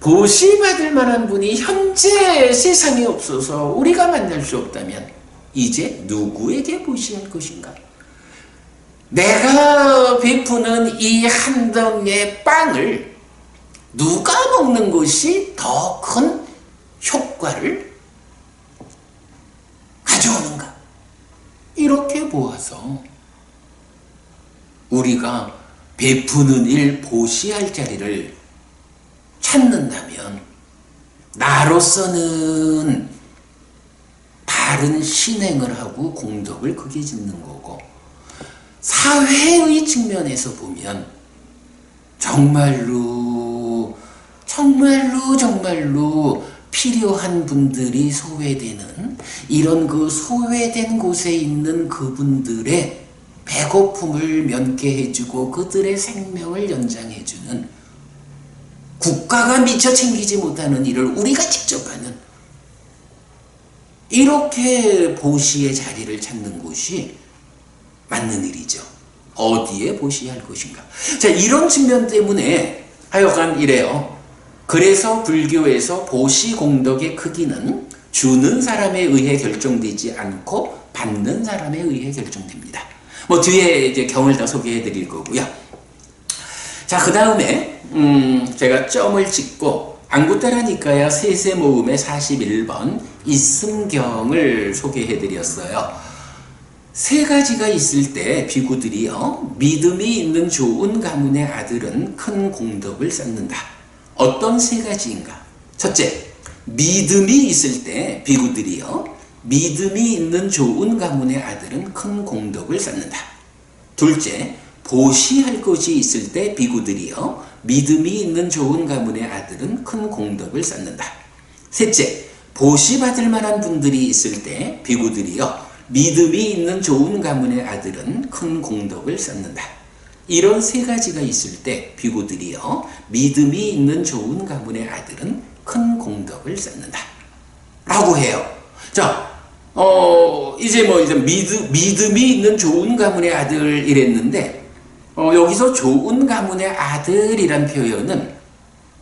보시받을 만한 분이 현재 세상에 없어서 우리가 만날 수 없다면 이제 누구에게 보시할 것인가? 내가 베푸는 이 한 덩이의 빵을 누가 먹는 것이 더 큰 효과를 가져오는가? 이렇게 보아서 우리가 베푸는 일, 보시할 자리를 찾는다면 나로서는 바른 신행을 하고 공덕을 크게 짓는 거고, 사회의 측면에서 보면 정말로 필요한 분들이 소외되는, 이런 그 소외된 곳에 있는 그분들의 배고픔을 면케해주고 그들의 생명을 연장해주는, 국가가 미처 챙기지 못하는 일을 우리가 직접 하는, 이렇게 보시의 자리를 찾는 곳이 맞는 일이죠. 어디에 보시할 것인가? 자, 이런 측면 때문에 하여간 이래요. 그래서 불교에서 보시 공덕의 크기는 주는 사람에 의해 결정되지 않고 받는 사람에 의해 결정됩니다. 뭐 뒤에 이제 경을 더 소개해 드릴 거고요. 자, 그 다음에 제가 점을 찍고 안구따라 니까야 세세모음의 41번 있음경을 소개해 드렸어요. 세 가지가 있을 때 비구들이요, 믿음이 있는 좋은 가문의 아들은 큰 공덕을 쌓는다. 어떤 세 가지인가? 첫째, 믿음이 있을 때 비구들이요, 믿음이 있는 좋은 가문의 아들은 큰 공덕을 쌓는다. 둘째, 보시할 것이 있을 때 비구들이요, 믿음이 있는 좋은 가문의 아들은 큰 공덕을 쌓는다. 셋째, 보시받을 만한 분들이 있을 때 비구들이요, 믿음이 있는 좋은 가문의 아들은 큰 공덕을 쌓는다. 이런 세 가지가 있을 때 비구들이요, 믿음이 있는 좋은 가문의 아들은 큰 공덕을 쌓는다 라고 해요. 자, 이제 믿음이 있는 좋은 가문의 아들 이랬는데, 여기서 좋은 가문의 아들이란 표현은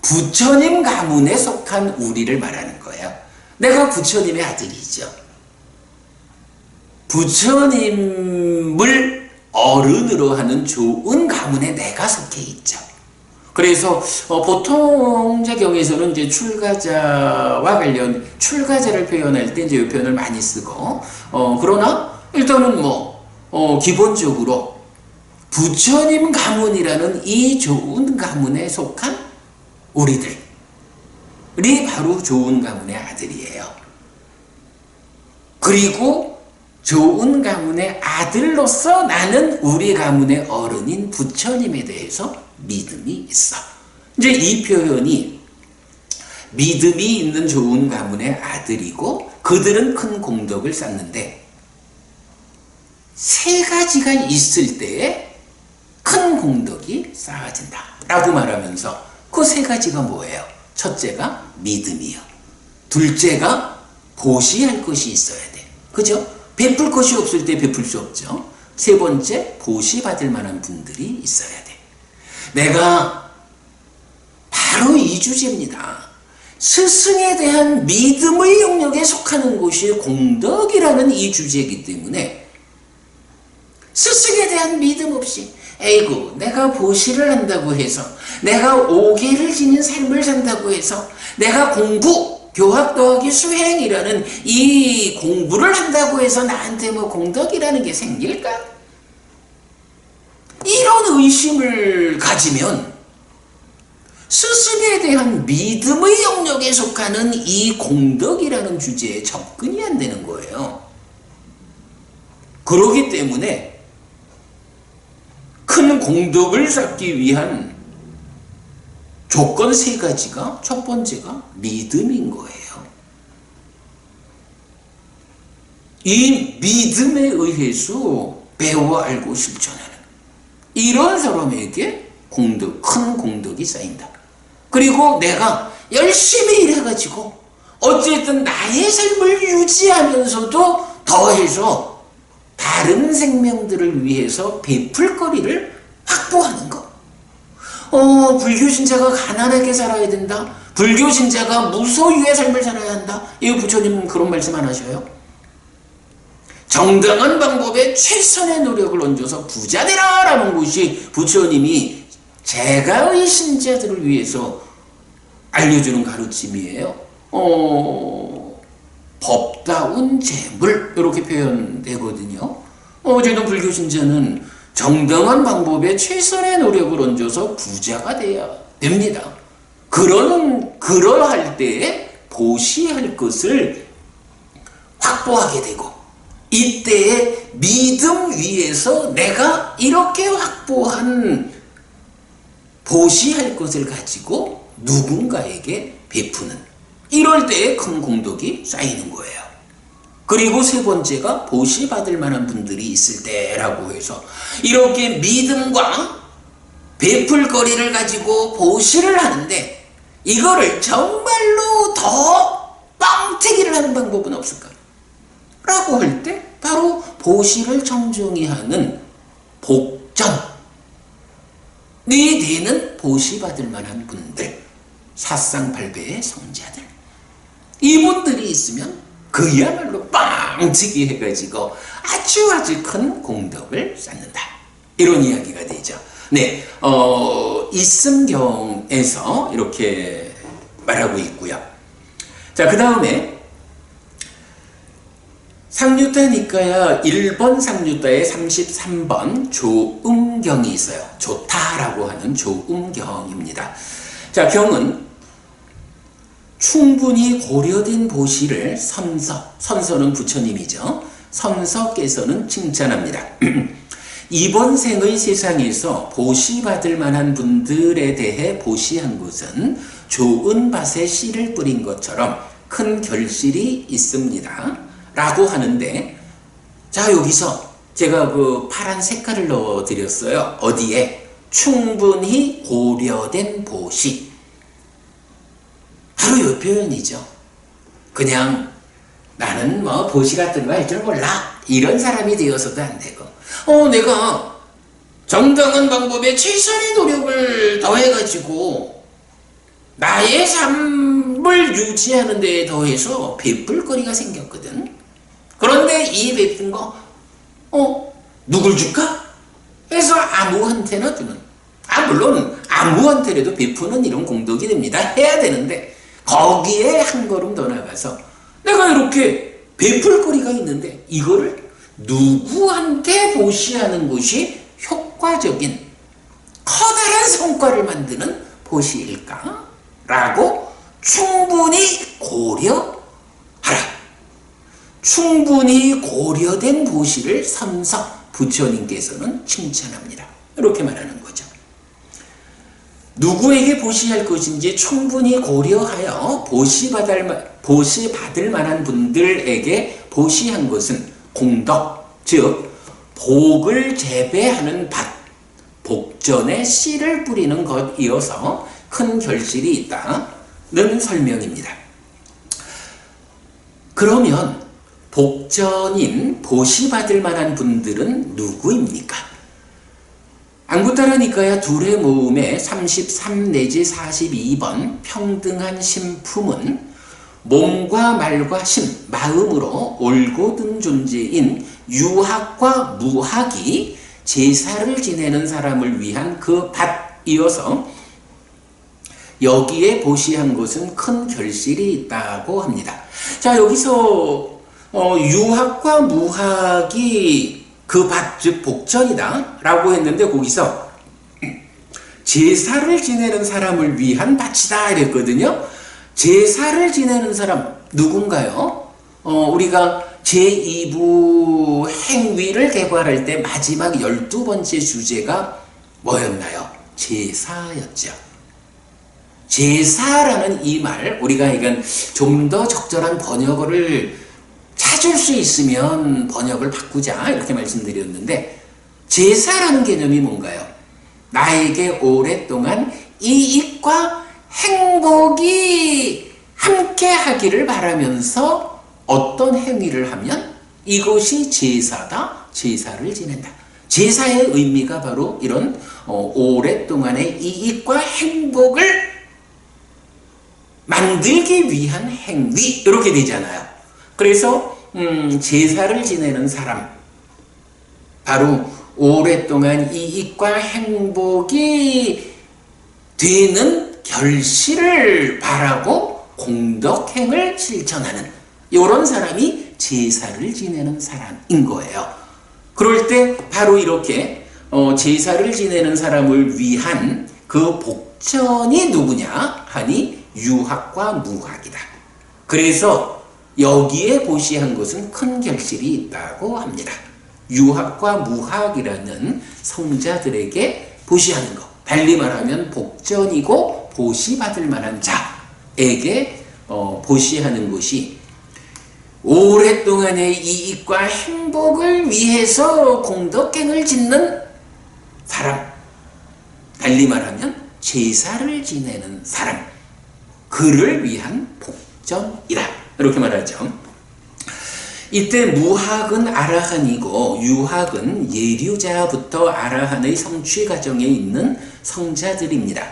부처님 가문에 속한 우리를 말하는 거예요. 내가 부처님의 아들이죠. 부처님을 어른으로 하는 좋은 가문에 내가 속해 있죠. 그래서 보통 제경에서는 이제 출가자와 관련 출가자를 표현할 때 이제 이 표현을 많이 쓰고 그러나 일단은 기본적으로 부처님 가문이라는 이 좋은 가문에 속한 우리들이 바로 좋은 가문의 아들이에요. 그리고 좋은 가문의 아들로서 나는 우리 가문의 어른인 부처님에 대해서 믿음이 있어. 이제 이 표현이 믿음이 있는 좋은 가문의 아들이고 그들은 큰 공덕을 쌓는데 세 가지가 있을 때에 큰 공덕이 쌓아진다 라고 말하면서 그 세 가지가 뭐예요? 첫째가 믿음이요. 둘째가 보시할 것이 있어야 돼. 그죠? 베풀 것이 없을 때 베풀 수 없죠. 세 번째, 보시받을 만한 분들이 있어야 돼. 내가 바로 이 주제입니다. 스승에 대한 믿음의 영역에 속하는 것이 공덕이라는 이 주제이기 때문에 스승에 대한 믿음 없이 에이구 내가 보시를 한다고 해서 내가 오계를 지닌 삶을 산다고 해서 내가 교학 더하기 수행이라는 이 공부를 한다고 해서 나한테 공덕이라는 게 생길까? 이런 의심을 가지면 스승에 대한 믿음의 영역에 속하는 이 공덕이라는 주제에 접근이 안 되는 거예요. 그렇기 때문에 큰 공덕을 쌓기 위한 조건 세 가지가 첫 번째가 믿음인 거예요. 이 믿음에 의해서 배워 알고 실천하는 이런 사람에게 큰 공덕이 쌓인다. 그리고 내가 열심히 일해가지고 어쨌든 나의 삶을 유지하면서도 더해서 다른 생명들을 위해서 베풀 거리를 확보하는 것. 불교 신자가 가난하게 살아야 된다. 불교 신자가 무소유의 삶을 살아야 한다. 이 부처님은 그런 말씀 안 하셔요? 정당한 방법에 최선의 노력을 얹어서 부자 되라 라는 것이 부처님이 제가의 신자들을 위해서 알려주는 가르침이에요. 법다운 재물 이렇게 표현되거든요. 어제는 불교 신자는 정당한 방법에 최선의 노력을 얹어서 부자가 돼야 됩니다. 그러할 때에 보시할 것을 확보하게 되고 이때에 믿음 위에서 내가 이렇게 확보한 보시할 것을 가지고 누군가에게 베푸는 이럴 때에 큰 공덕이 쌓이는 거예요. 그리고 세 번째가 보시받을 만한 분들이 있을 때라고 해서 이렇게 믿음과 베풀 거리를 가지고 보시를 하는데 이거를 정말로 더 뻥튀기를 하는 방법은 없을까? 라고 할 때 바로 보시를 청중히 하는 복전이 되는 보시받을 만한 분들, 사상팔배의 성자들 이분들이 있으면 그야말로 빵치기 해가지고 아주 큰 공덕을 쌓는다. 이런 이야기가 되죠. 네, 이승경에서 이렇게 말하고 있고요. 자, 그 다음에 상류타 니까야 1번 상류타의 33번 조음경이 있어요. 좋다라고 하는 조음경입니다. 자, 경은 충분히 고려된 보시를 선서는 부처님이죠. 선서께서는 칭찬합니다. 이번 생의 세상에서 보시받을 만한 분들에 대해 보시한 것은 좋은 밭에 씨를 뿌린 것처럼 큰 결실이 있습니다. 라고 하는데, 자, 여기서 제가 그 파란 색깔을 넣어 드렸어요. 어디에? 충분히 고려된 보시. 바로 이 표현이죠. 그냥 나는 보시 같은 거 할 줄 몰라. 이런 사람이 되어서도 안 되고, 내가 정당한 방법에 최선의 노력을 더해가지고 나의 삶을 유지하는 데에 더해서 베풀 거리가 생겼거든. 그런데 이 베푼 거, 누굴 줄까? 해서 아무한테나 주는, 물론 아무한테라도 베푸는 이런 공덕이 됩니다. 해야 되는데 거기에 한 걸음 더 나가서 내가 이렇게 베풀 거리가 있는데 이거를 누구한테 보시하는 것이 효과적인 커다란 성과를 만드는 보시일까? 라고 충분히 고려하라. 충분히 고려된 보시를 삼석 부처님께서는 칭찬합니다. 이렇게 말하는 거죠. 누구에게 보시할 것인지 충분히 고려하여 보시받을 만한 분들에게 보시한 것은 공덕, 즉 복을 재배하는 밭, 복전에 씨를 뿌리는 것이어서 큰 결실이 있다는 설명입니다. 그러면 복전인 보시받을 만한 분들은 누구입니까? 안구따라 니까야 둘의 모음의 33 내지 42번 평등한 심품은 몸과 말과 심, 마음으로 올곧은 존재인 유학과 무학이 제사를 지내는 사람을 위한 그 밭이어서 여기에 보시한 것은 큰 결실이 있다고 합니다. 자, 여기서 유학과 무학이 그 밭, 즉 복전이다 라고 했는데 거기서 제사를 지내는 사람을 위한 밭이다 이랬거든요. 제사를 지내는 사람 누군가요? 우리가 제2부 행위를 개발할 때 마지막 12번째 주제가 뭐였나요? 제사였죠. 제사라는 이 말, 우리가 이건 좀 더 적절한 번역어를 찾을 수 있으면 번역을 바꾸자 이렇게 말씀드렸는데 제사라는 개념이 뭔가요? 나에게 오랫동안 이익과 행복이 함께 하기를 바라면서 어떤 행위를 하면 이것이 제사다, 제사를 지낸다. 제사의 의미가 바로 이런 오랫동안의 이익과 행복을 만들기 위한 행위 이렇게 되잖아요. 그래서 제사를 지내는 사람 바로 오랫동안 이익과 행복이 되는 결실을 바라고 공덕행을 실천하는 이런 사람이 제사를 지내는 사람인 거예요. 그럴 때 바로 이렇게 제사를 지내는 사람을 위한 그 복전이 누구냐 하니 유학과 무학이다. 그래서 여기에 보시한 것은 큰 결실이 있다고 합니다. 유학과 무학이라는 성자들에게 보시하는 것, 달리 말하면 복전이고 보시받을 만한 자에게 보시하는 것이 오랫동안의 이익과 행복을 위해서 공덕행을 짓는 사람, 달리 말하면 제사를 지내는 사람, 그를 위한 복전이다 이렇게 말하죠. 이때 무학은 아라한이고 유학은 예류자부터 아라한의 성취 과정에 있는 성자들입니다.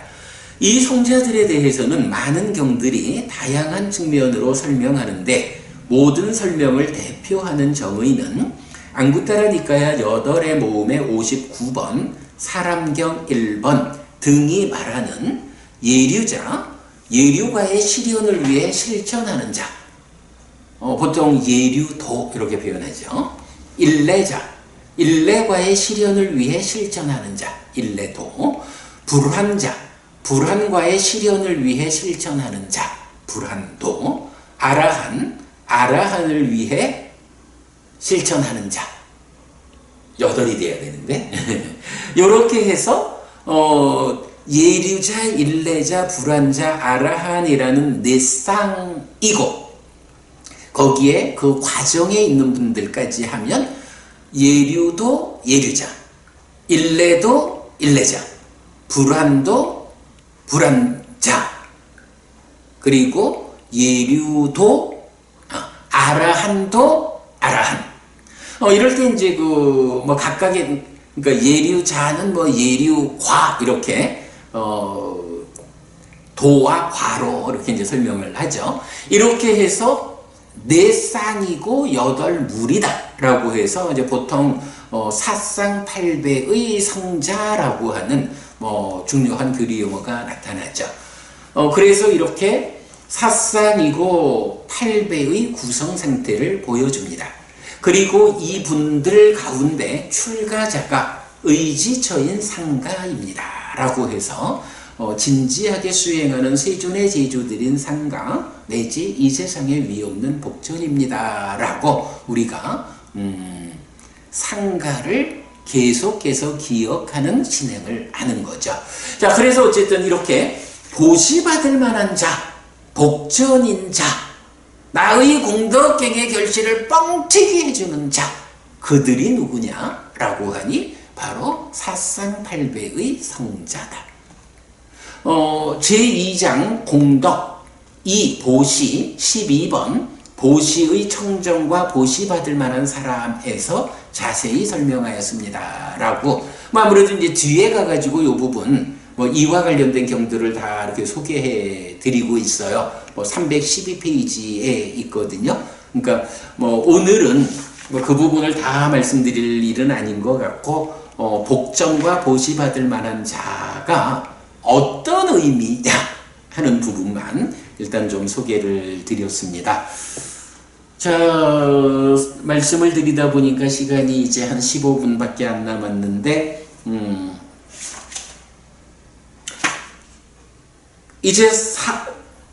이 성자들에 대해서는 많은 경들이 다양한 측면으로 설명하는데 모든 설명을 대표하는 정의는 안구따라 니까야 8의 모음의 59번, 사람경 1번 등이 말하는 예류자, 예류가의 실현을 위해 실천하는 자, 보통 예류도 이렇게 표현하죠. 일례자, 일례과의 실현을 위해 실천하는 자, 일례도. 불환자, 불환과의 실현을 위해 실천하는 자, 불환도. 아라한, 아라한을 위해 실천하는 자. 8이 돼야 되는데 이렇게 해서 예류자, 일례자, 불환자, 아라한이라는 네 쌍이고 거기에 그 과정에 있는 분들까지 하면 예류도 예류자, 일례도 일례자, 불환도 불환자, 그리고 예류도 아라한도 아라한. 이럴 때 이제 뭐 각각의 그러니까 예류자는 뭐 예류과 이렇게 도와 과로 이렇게 이제 설명을 하죠. 이렇게 해서 네 쌍이고 8물이다 라고 해서 이제 보통 사쌍팔배의 성자라고 하는 뭐 중요한 교리 용어가 나타나죠. 그래서 이렇게 사쌍이고 8배의 구성 상태를 보여줍니다. 그리고 이분들 가운데 출가자가 의지처인 상가입니다. 라고 해서 진지하게 수행하는 세존의 제조드린 상가 내지 이 세상에 위없는 복전입니다. 라고 우리가 상가를 계속해서 기억하는 진행을 하는 거죠. 자, 그래서 어쨌든 이렇게 보시받을 만한 자, 복전인 자, 나의 공덕경의 결실을 뻥튀기 해주는 자, 그들이 누구냐라고 하니 바로 사쌍팔배의 성자다. 제2장 공덕 2 보시 12번 보시의 청정과 보시받을 만한 사람에서 자세히 설명하였습니다. 라고 아무래도 이제 뒤에 가가지고 이 부분 이와 관련된 경들을 다 이렇게 소개해 드리고 있어요. 312페이지에 있거든요. 그러니까 오늘은 그 부분을 다 말씀드릴 일은 아닌 것 같고 복전과 보시받을 만한 자가 어떤 의미냐 하는 부분만 일단 좀 소개를 드렸습니다. 자, 말씀을 드리다 보니까 시간이 이제 한 15분밖에 안 남았는데 이제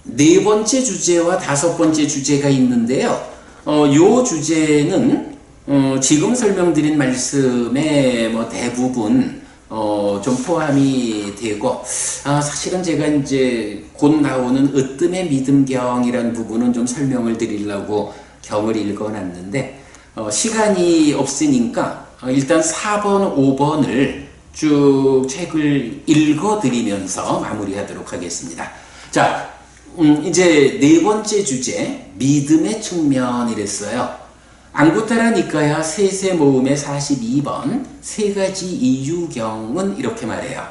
네 번째 주제와 다섯 번째 주제가 있는데요. 요 주제는 지금 설명드린 말씀에 대부분 좀 포함이 되고 사실은 제가 이제 곧 나오는 으뜸의 믿음경이라는 부분은 좀 설명을 드리려고 경을 읽어놨는데 시간이 없으니까 일단 4번, 5번을 쭉 책을 읽어드리면서 마무리하도록 하겠습니다. 자, 이제 네 번째 주제 믿음의 측면이랬어요. 앙구타라 니카야 세세 모음의 42번 세 가지 이유경은 이렇게 말해요.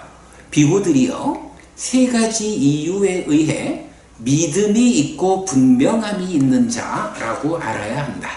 비구들이요 세 가지 이유에 의해 믿음이 있고 분명함이 있는 자라고 알아야 한다.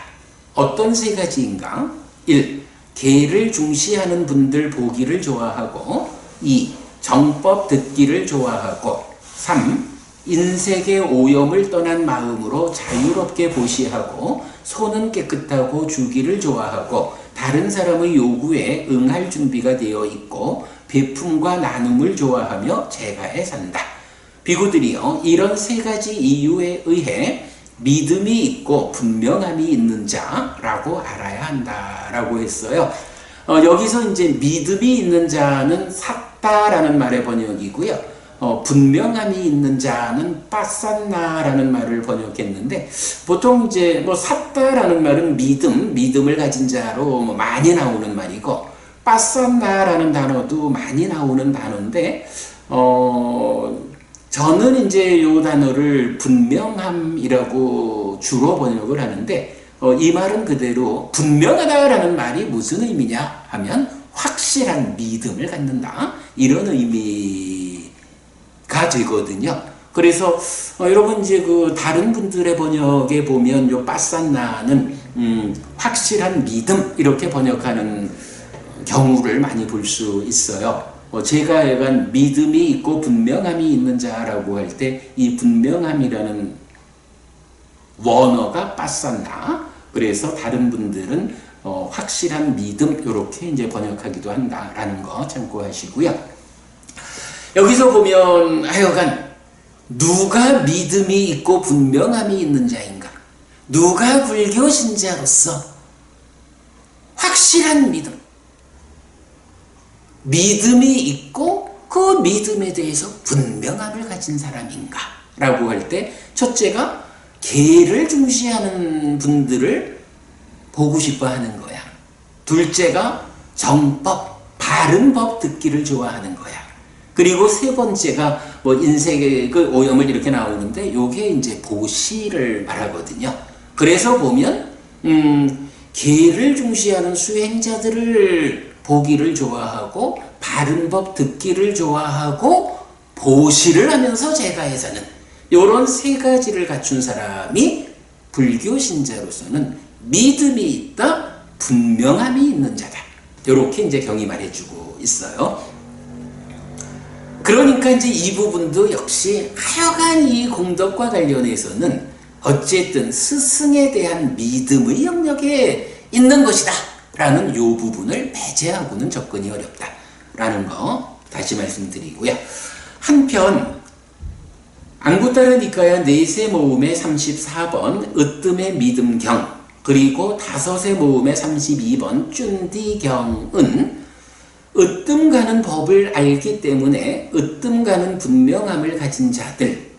어떤 세 가지인가? 1. 계를 중시하는 분들 보기를 좋아하고 2. 정법 듣기를 좋아하고 3. 인색의 오염을 떠난 마음으로 자유롭게 보시하고 손은 깨끗하고 주기를 좋아하고 다른 사람의 요구에 응할 준비가 되어 있고 베품과 나눔을 좋아하며 제가에 산다. 비구들이요 이런 세 가지 이유에 의해 믿음이 있고 분명함이 있는 자라고 알아야 한다라고 했어요. 여기서 이제 믿음이 있는 자는 샀다라는 말의 번역이고요. 분명함이 있는 자는 빠산나라는 말을 번역했는데 보통 이제 샀다라는 말은 믿음을 가진 자로 많이 나오는 말이고 빠산나라는 단어도 많이 나오는 단어인데 저는 이제 이 단어를 분명함이라고 주로 번역을 하는데 이 말은 그대로 분명하다라는 말이 무슨 의미냐 하면 확실한 믿음을 갖는다 이런 의미가 되거든요. 그래서 여러분 이제 그 다른 분들의 번역에 보면 요 빠산나는 확실한 믿음 이렇게 번역하는 경우를 많이 볼 수 있어요. 제가 약간 믿음이 있고 분명함이 있는 자라고 할 때 이 분명함이라는 원어가 빠산나 그래서 다른 분들은 확실한 믿음 이렇게 이제 번역하기도 한다라는 거 참고하시고요. 여기서 보면 하여간 누가 믿음이 있고 분명함이 있는 자인가? 누가 불교 신자로서 확실한 믿음이 있고 그 믿음에 대해서 분명함을 가진 사람인가? 라고 할 때 첫째가 계를 중시하는 분들을 보고 싶어 하는 거야. 둘째가 정법, 바른 법 듣기를 좋아하는 거야. 그리고 세 번째가 인색의 그 오염을 이렇게 나오는데 요게 이제 보시를 말하거든요. 그래서 보면 계를 중시하는 수행자들을 보기를 좋아하고 바른 법 듣기를 좋아하고 보시를 하면서 제가에서는 이런 세 가지를 갖춘 사람이 불교 신자로서는 믿음이 있다, 분명함이 있는 자다. 이렇게 이제 경이 말해주고 있어요. 그러니까 이제 이 부분도 역시 하여간 이 공덕과 관련해서는 어쨌든 스승에 대한 믿음의 영역에 있는 것이다 라는 요 부분을 배제하고는 접근이 어렵다 라는 거 다시 말씀드리고요. 한편 앙구타라 니카야 넷의 모음의 34번 으뜸의 믿음경 그리고 다섯의 모음의 32번 쭌디경은 으뜸 가는 법을 알기 때문에 으뜸 가는 분명함을 가진 자들,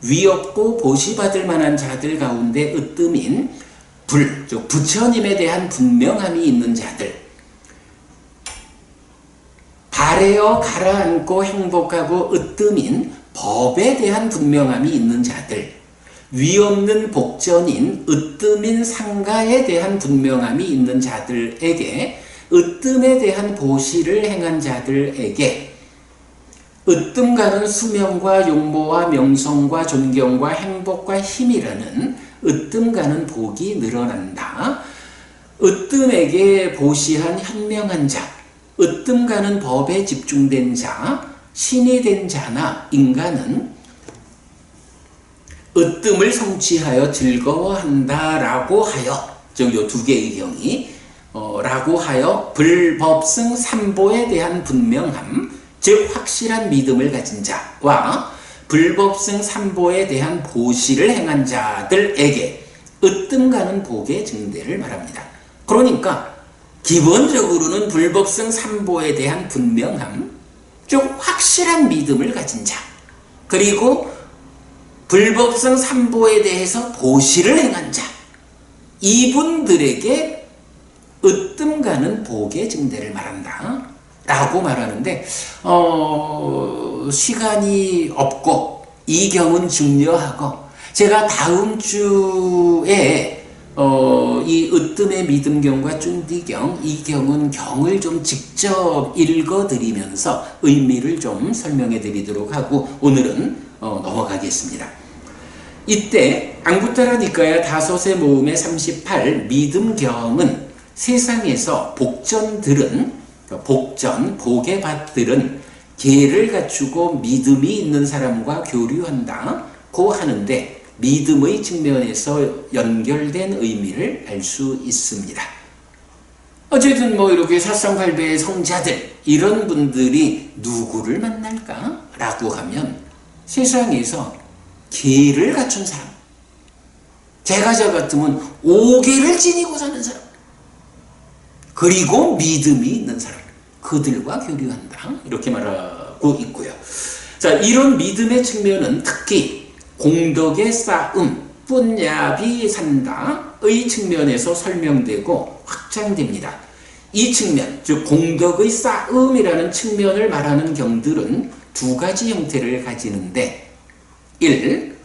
위없고 보시받을 만한 자들 가운데 으뜸인 즉 부처님에 대한 분명함이 있는 자들, 발에어 가라앉고 행복하고 으뜸인 법에 대한 분명함이 있는 자들, 위없는 복전인 으뜸인 상가에 대한 분명함이 있는 자들에게 으뜸에 대한 보시를 행한 자들에게 으뜸 가는 수명과 용모와 명성과 존경과 행복과 힘이라는 으뜸 가는 복이 늘어난다. 으뜸에게 보시한 현명한 자, 으뜸 가는 법에 집중된 자, 신이 된 자나 인간은 으뜸을 성취하여 즐거워한다라고 하여 즉 요 두 개의 경이 라고 하여 불법승 삼보에 대한 분명함 즉 확실한 믿음을 가진 자와 불법승 삼보에 대한 보시를 행한 자들에게 으뜸 가는 복의 증대를 말합니다. 그러니까 기본적으로는 불법승 삼보에 대한 분명함 즉 확실한 믿음을 가진 자 그리고 불법승 삼보에 대해서 보시를 행한 자 이분들에게 으뜸 가는 복의 증대를 말한다 라고 말하는데 시간이 없고 이 경은 중요하고 제가 다음 주에 이 으뜸의 믿음경과 쭌디경 이 경은 경을 좀 직접 읽어드리면서 의미를 좀 설명해 드리도록 하고 오늘은 넘어가겠습니다. 이때 앙구타라 니카야 다섯의 모음의 38 믿음경은 세상에서 복전들은 복의 밭들은 계를 갖추고 믿음이 있는 사람과 교류한다고 하는데 믿음의 측면에서 연결된 의미를 알 수 있습니다. 어쨌든 이렇게 사상팔배의 성자들 이런 분들이 누구를 만날까? 라고 하면 세상에서 계를 갖춘 사람 제가 저 같으면 5계를 지니고 사는 사람 그리고 믿음이 있는 사람 그들과 교류한다 이렇게 말하고 있고요. 자 이런 믿음의 측면은 특히 공덕의 쌓음 뿐야비 산다의 측면에서 설명되고 확장됩니다. 이 측면 즉 공덕의 쌓음이라는 측면을 말하는 경들은 두 가지 형태를 가지는데 1.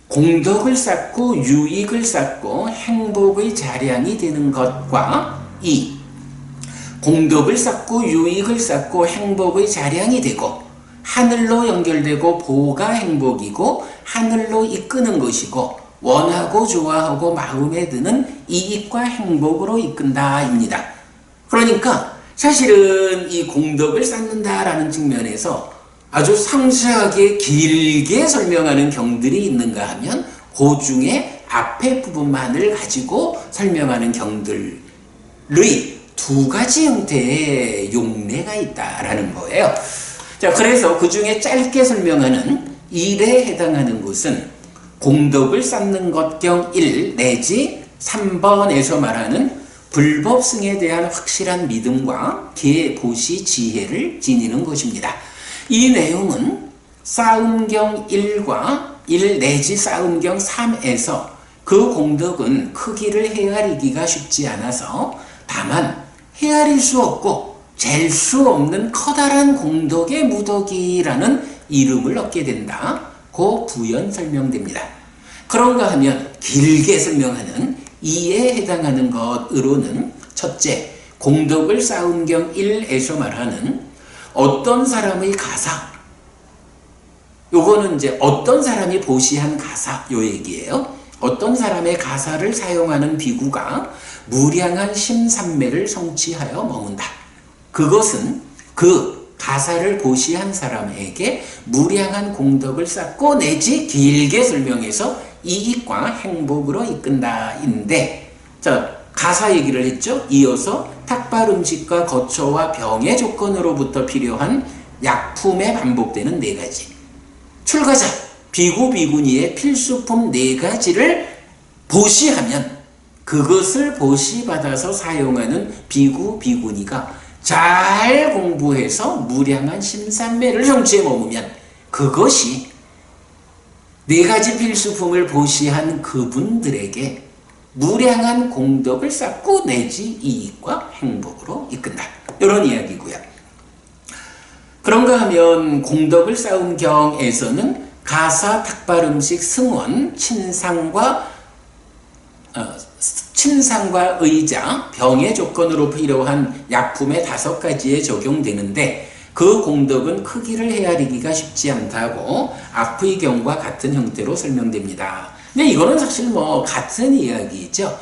공덕을 쌓고 유익을 쌓고 행복의 자량이 되는 것과 2. 공덕을 쌓고 유익을 쌓고 행복의 자량이 되고 하늘로 연결되고 보가 행복이고 하늘로 이끄는 것이고 원하고 좋아하고 마음에 드는 이익과 행복으로 이끈다입니다. 그러니까 사실은 이 공덕을 쌓는다라는 측면에서 아주 상세하게 길게 설명하는 경들이 있는가 하면 그 중에 앞에 부분만을 가지고 설명하는 경들의 두 가지 형태의 용례가 있다라는 거예요. 자, 그래서 그 중에 짧게 설명하는 1에 해당하는 것은 공덕을 쌓는 것경 1 내지 3번에서 말하는 불법승에 대한 확실한 믿음과 계보시 지혜를 지니는 것입니다. 이 내용은 싸움경 1과 1 내지 싸움경 3에서 그 공덕은 크기를 헤아리기가 쉽지 않아서 다만 헤아릴 수 없고 잴 수 없는 커다란 공덕의 무더기라는 이름을 얻게 된다고 부연 설명됩니다. 그런가 하면 길게 설명하는 2에 해당하는 것으로는 첫째, 공덕을 쌓은 경 1에서 말하는 어떤 사람의 가사 요거는 이제 어떤 사람이 보시한 가사 요 얘기예요. 어떤 사람의 가사를 사용하는 비구가 무량한 심삼매를 성취하여 머문다. 그것은 그 가사를 보시한 사람에게 무량한 공덕을 쌓고 내지 길게 설명해서 이익과 행복으로 이끈다인데, 자, 가사 얘기를 했죠. 이어서 탁발 음식과 거처와 병의 조건으로부터 필요한 약품에 반복되는 네 가지. 출가자, 비구, 비구니의 필수품 네 가지를 보시하면 그것을 보시받아서 사용하는 비구, 비구니가 잘 공부해서 무량한 심산매를 성취해 먹으면 그것이 네 가지 필수품을 보시한 그분들에게 무량한 공덕을 쌓고 내지 이익과 행복으로 이끈다. 이런 이야기고요. 그런가 하면 공덕을 쌓은 경에서는 가사, 탁발 음식, 승원, 침상과 의자, 병의 조건으로 필요한 약품의 5가지에 적용되는데 그 공덕은 크기를 헤아리기가 쉽지 않다고 앞의경과 같은 형태로 설명됩니다. 근데 이거는 사실 같은 이야기죠.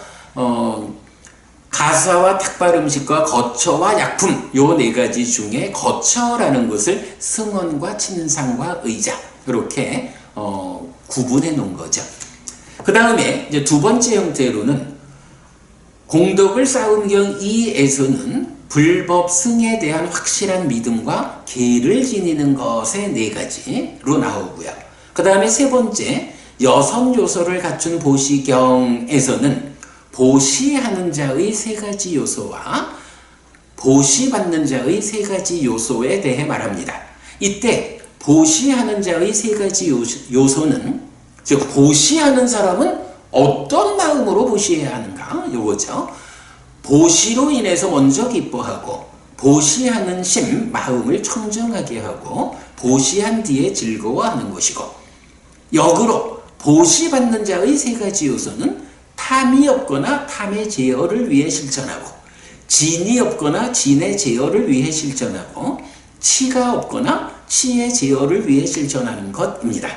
가사와 탁발 음식과 거처와 약품 요 네 가지 중에 거처라는 것을 승원과 침상과 의자 이렇게 구분해 놓은 거죠. 그 다음에 이제 두 번째 형태로는 공덕을 쌓은 경 2에서는 불법 승에 대한 확실한 믿음과 계를 지니는 것의 네 가지로 나오고요. 그 다음에 세 번째 6 요소를 갖춘 보시경에서는 보시하는 자의 3가지 요소와 보시받는 자의 3가지 요소에 대해 말합니다. 이때 보시하는 자의 3가지 요소는, 즉 보시하는 사람은 어떤 마음으로 보시해야 하는가? 요거죠. 보시로 인해서 먼저 기뻐하고 보시하는 심, 마음을 청정하게 하고 보시한 뒤에 즐거워하는 것이고, 역으로 보시받는 자의 3가지 요소는 탐이 없거나 탐의 제어를 위해 실천하고, 진이 없거나 진의 제어를 위해 실천하고, 치가 없거나 치의 제어를 위해 실천하는 것입니다.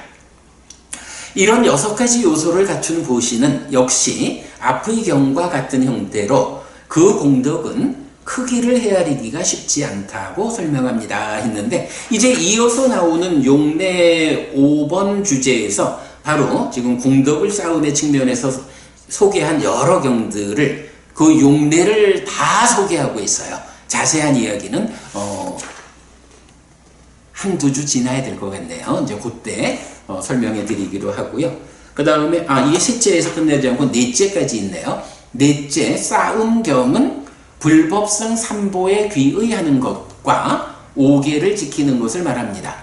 이런 6가지 요소를 갖춘 보시는 역시 앞의 경과 같은 형태로 그 공덕은 크기를 헤아리기가 쉽지 않다고 설명합니다 했는데, 이제 이어서 나오는 용례 5번 주제에서 바로 지금 공덕을 쌓음의 측면에서 소개한 여러 경들을, 그 용례를 다 소개하고 있어요. 자세한 이야기는 한두 주 지나야 될 것 같네요. 이제 그때 설명해 드리기로 하고요. 그 다음에 이게 셋째에서 끝내지 않고 넷째까지 있네요. 넷째, 쌓음경은 불법성 삼보에 귀의하는 것과 5계를 지키는 것을 말합니다.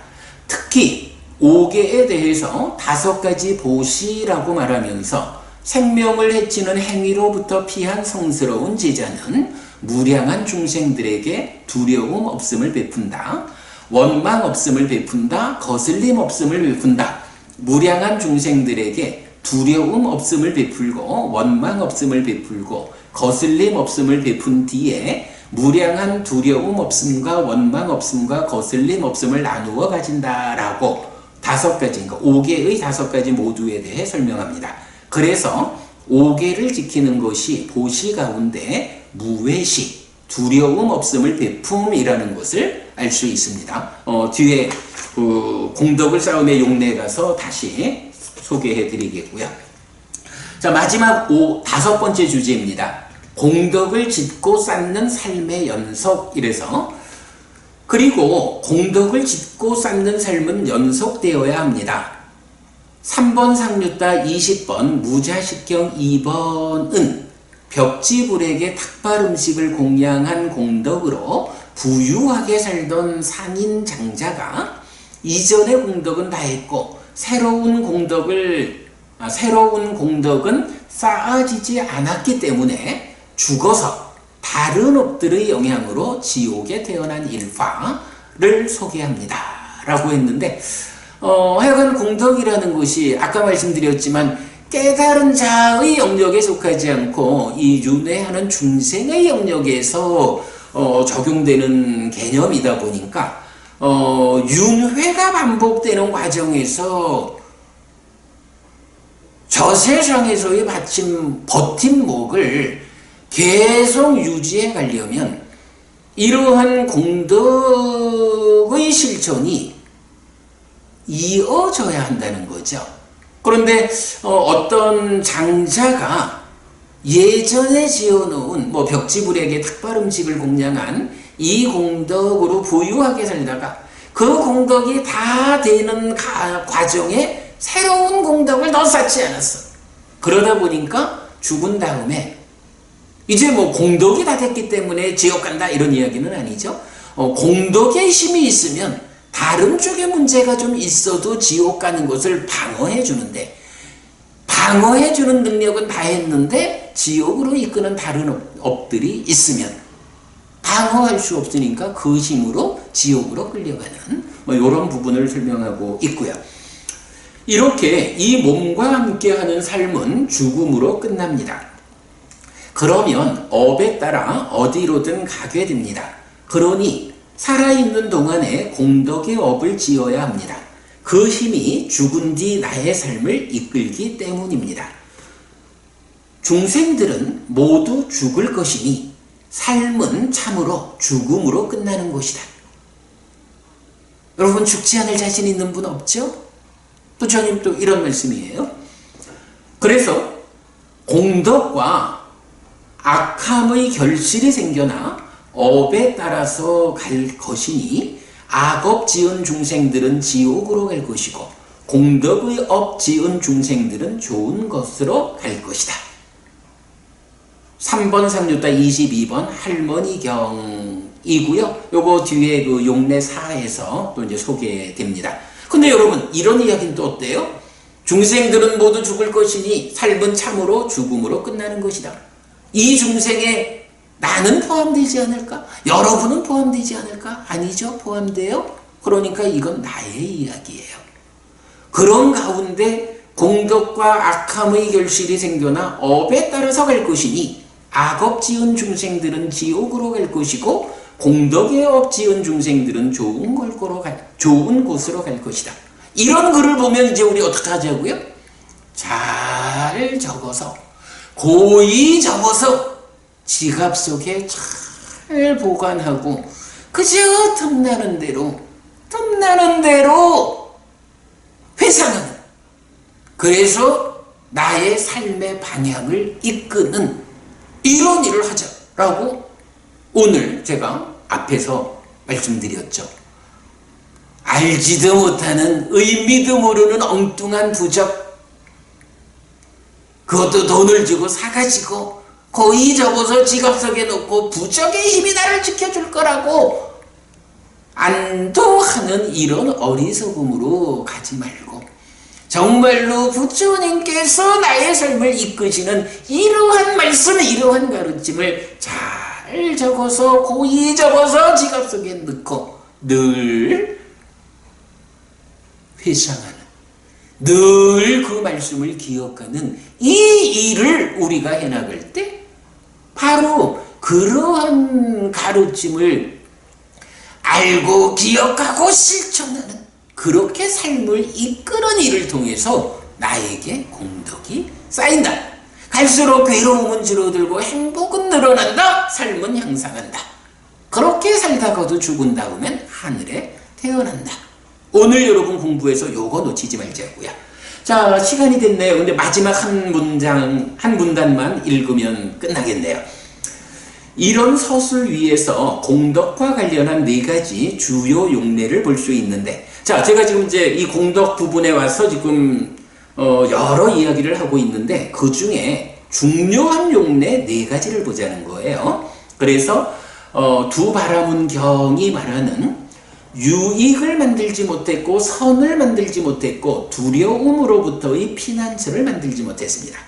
특히 5계에 대해서 5가지 보시라고 말하면서 생명을 해치는 행위로부터 피한 성스러운 제자는 무량한 중생들에게 두려움 없음을 베푼다. 원망 없음을 베푼다. 거슬림 없음을 베푼다. 무량한 중생들에게 두려움 없음을 베풀고 원망 없음을 베풀고 거슬림 없음을 베푼 뒤에 무량한 두려움 없음과 원망 없음과 거슬림 없음을 나누어 가진다라고 5가지, 그러니까 5계의 5가지 모두에 대해 설명합니다. 그래서 5계를 지키는 것이 보시 가운데 무외시, 두려움 없음을 베품이라는 것을 알 수 있습니다. 뒤에 공덕을 쌓음의 용례에 가서 다시 소개해 드리겠고요. 자, 마지막 5번째 주제입니다. 공덕을 짓고 쌓는 삶의 연속. 이래서, 그리고 공덕을 짓고 쌓는 삶은 연속되어야 합니다. 3번 상류따 20번 무자식경 2번은 벽지불에게 탁발 음식을 공양한 공덕으로 부유하게 살던 상인 장자가 이전의 공덕은 다 했고 새로운 공덕은 쌓아지지 않았기 때문에 죽어서 다른 업들의 영향으로 지옥에 태어난 일파를 소개합니다 라고 했는데, 하여간 공덕이라는 것이 아까 말씀드렸지만 깨달은 자의 영역에 속하지 않고 이 윤회하는 중생의 영역에서 적용되는 개념이다 보니까 윤회가 반복되는 과정에서 저 세상에서의 버팀목을 계속 유지해 가려면 이러한 공덕의 실천이 이어져야 한다는 거죠. 그런데 어떤 장자가 예전에 지어놓은 벽지불에게 탁발 음식을 공양한 이 공덕으로 부유하게 살다가 그 공덕이 다 되는 과정에 새로운 공덕을 더 쌓지 않았어. 그러다 보니까 죽은 다음에 이제 공덕이 다 됐기 때문에 지옥 간다 이런 이야기는 아니죠. 공덕의 힘이 있으면 다른 쪽에 문제가 좀 있어도 지옥 가는 것을 방어해 주는데, 방어해 주는 능력은 다 했는데 지옥으로 이끄는 다른 업들이 있으면 방어할 수 없으니까 그 힘으로 지옥으로 끌려가는 이런 부분을 설명하고 있고요. 이렇게 이 몸과 함께하는 삶은 죽음으로 끝납니다. 그러면 업에 따라 어디로든 가게 됩니다. 그러니 살아있는 동안에 공덕의 업을 지어야 합니다. 그 힘이 죽은 뒤 나의 삶을 이끌기 때문입니다. 중생들은 모두 죽을 것이니 삶은 참으로 죽음으로 끝나는 것이다. 여러분, 죽지 않을 자신 있는 분 없죠? 부처님 또 이런 말씀이에요. 그래서 공덕과 악함의 결실이 생겨나 업에 따라서 갈 것이니 악업 지은 중생들은 지옥으로 갈 것이고 공덕의 업 지은 중생들은 좋은 것으로 갈 것이다. 3번 상류타 22번 할머니경이고요. 요거 뒤에 그 용례 4에서 또 이제 소개됩니다. 근데 여러분, 이런 이야기는 또 어때요? 중생들은 모두 죽을 것이니 삶은 참으로 죽음으로 끝나는 것이다. 이 중생에 나는 포함되지 않을까? 여러분은 포함되지 않을까? 아니죠, 포함돼요. 그러니까 이건 나의 이야기예요. 그런 가운데 공덕과 악함의 결실이 생겨나 업에 따라서 갈 것이니 악업 지은 중생들은 지옥으로 갈 것이고 공덕의 업 지은 중생들은 좋은 곳으로 갈 것이다. 이런 글을 보면 이제 우리 어떻게 하자고요? 잘 적어서, 고이 적어서 지갑 속에 잘 보관하고 그저 틈나는 대로 회상하는, 그래서 나의 삶의 방향을 이끄는 이런 일을 하자라고 오늘 제가 앞에서 말씀드렸죠. 알지도 못하는, 의미도 모르는 엉뚱한 부적, 그것도 돈을 주고 사가지고 거의 접어서 지갑 속에 놓고 부적의 힘이 나를 지켜줄 거라고 안도하는 이런 어리석음으로 가지 말고 정말로 부처님께서 나의 삶을 이끄시는 이러한 말씀, 이러한 가르침을 잘 적어서 고이 접어서 지갑 속에 넣고 늘 회상하는, 늘 그 말씀을 기억하는 이 일을 우리가 해나갈 때 바로 그러한 가르침을 알고 기억하고 실천하는, 그렇게 삶을 이끄는 일을 통해서 나에게 공덕이 쌓인다. 갈수록 괴로움은 줄어들고 행복은 늘어난다. 삶은 향상한다. 그렇게 살다가도 죽은 다음엔 하늘에 태어난다. 오늘 여러분 공부해서 요거 놓치지 말자고요. 자, 시간이 됐네요. 근데 마지막 한 문단만 읽으면 끝나겠네요. 이런 서술 위에서 공덕과 관련한 4가지 주요 용례를 볼 수 있는데, 자, 제가 지금 이제 이 공덕 부분에 와서 지금 여러 이야기를 하고 있는데 그 중에 중요한 용례 4가지를 보자는 거예요. 그래서 두 바라문경이 말하는 유익을 만들지 못했고 선을 만들지 못했고 두려움으로부터의 피난처를 만들지 못했습니다.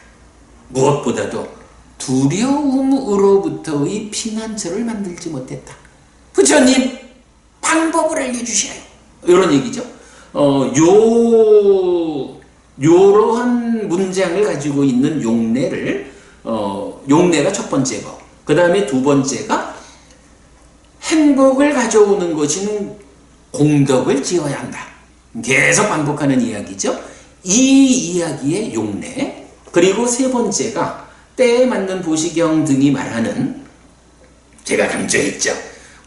무엇보다도 두려움으로부터의 피난처를 만들지 못했다. 부처님 방법을 알려주셔요. 이런 얘기죠. 요러한 문장을 가지고 있는 용례가 첫 번째고, 그 다음에 두 번째가 행복을 가져오는 것인 공덕을 지어야 한다. 계속 반복하는 이야기죠. 이 이야기의 용례. 그리고 세 번째가 때에 맞는 보시경 등이 말하는, 제가 강조했죠,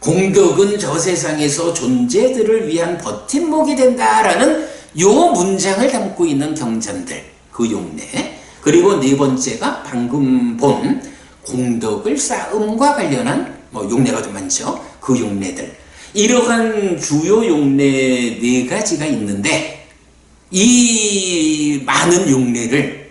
공덕은 저 세상에서 존재들을 위한 버팀목이 된다라는 요 문장을 담고 있는 경전들, 그 용례. 그리고 네 번째가 방금 본 공덕을 쌓음과 관련한 용례가 좀 많죠. 그 용례들. 이러한 주요 용례 네 가지가 있는데 이 많은 용례를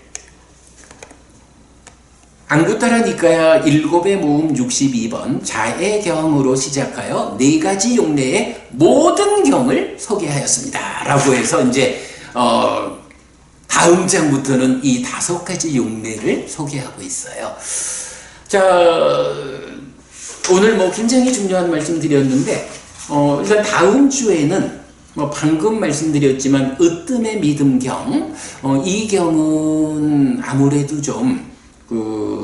안구따라 니까야 7의 모음 62번 자애경으로 시작하여 네 가지 용례의 모든 경을 소개하였습니다. 라고 해서 이제 다음 장부터는 이 5가지 용례를 소개하고 있어요. 자, 오늘 굉장히 중요한 말씀 드렸는데 일단 다음 주에는 방금 말씀드렸지만 으뜸의 믿음경, 이 경은 아무래도 좀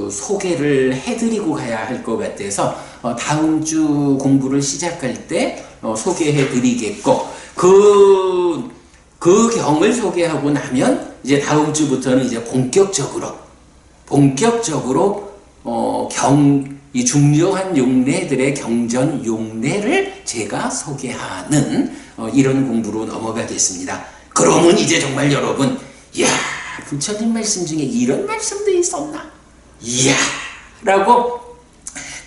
소개를 해드리고 가야 할 것 같아서 다음 주 공부를 시작할 때 소개해드리겠고 그 경을 소개하고 나면 이제 다음 주부터는 이제 본격적으로 이 중요한 용례들의 경전 용례를 제가 소개하는 이런 공부로 넘어가겠습니다. 그러면 이제 정말 여러분, 이야, 부처님 말씀 중에 이런 말씀도 있었나? 이야! 라고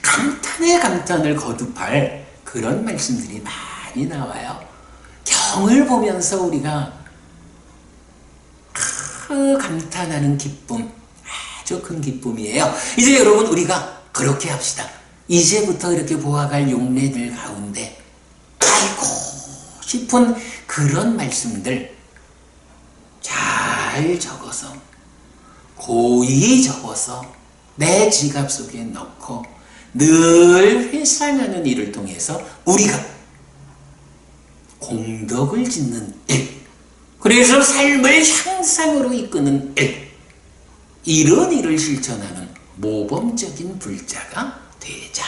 감탄에 감탄을 거듭할 그런 말씀들이 많이 나와요. 경을 보면서 우리가 감탄하는 기쁨, 아주 큰 기쁨이에요. 이제 여러분 우리가 그렇게 합시다. 이제부터 이렇게 보아갈 용례들 가운데 알고 싶은 그런 말씀들 잘 적어서 고이 적어서 내 지갑 속에 넣고 늘 회상하는 일을 통해서 우리가 공덕을 짓는 일, 그래서 삶을 향상으로 이끄는 일, 이런 일을 실천하는 모범적인 불자가 되자.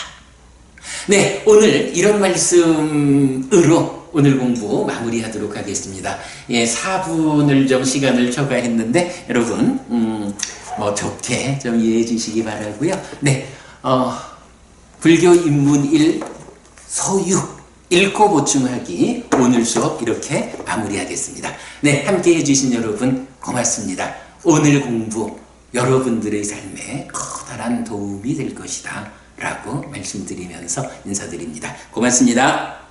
네, 오늘 이런 말씀으로 오늘 공부 마무리하도록 하겠습니다. 예, 4분을 좀 시간을 초과했는데 여러분 좋게 좀 이해해 주시기 바라고요. 네, 불교 입문 1 서유 읽고 보충하기 오늘 수업 이렇게 마무리하겠습니다. 네, 함께 해주신 여러분 고맙습니다. 오늘 공부 여러분들의 삶에 커다란 도움이 될 것이다 라고 말씀드리면서 인사드립니다. 고맙습니다.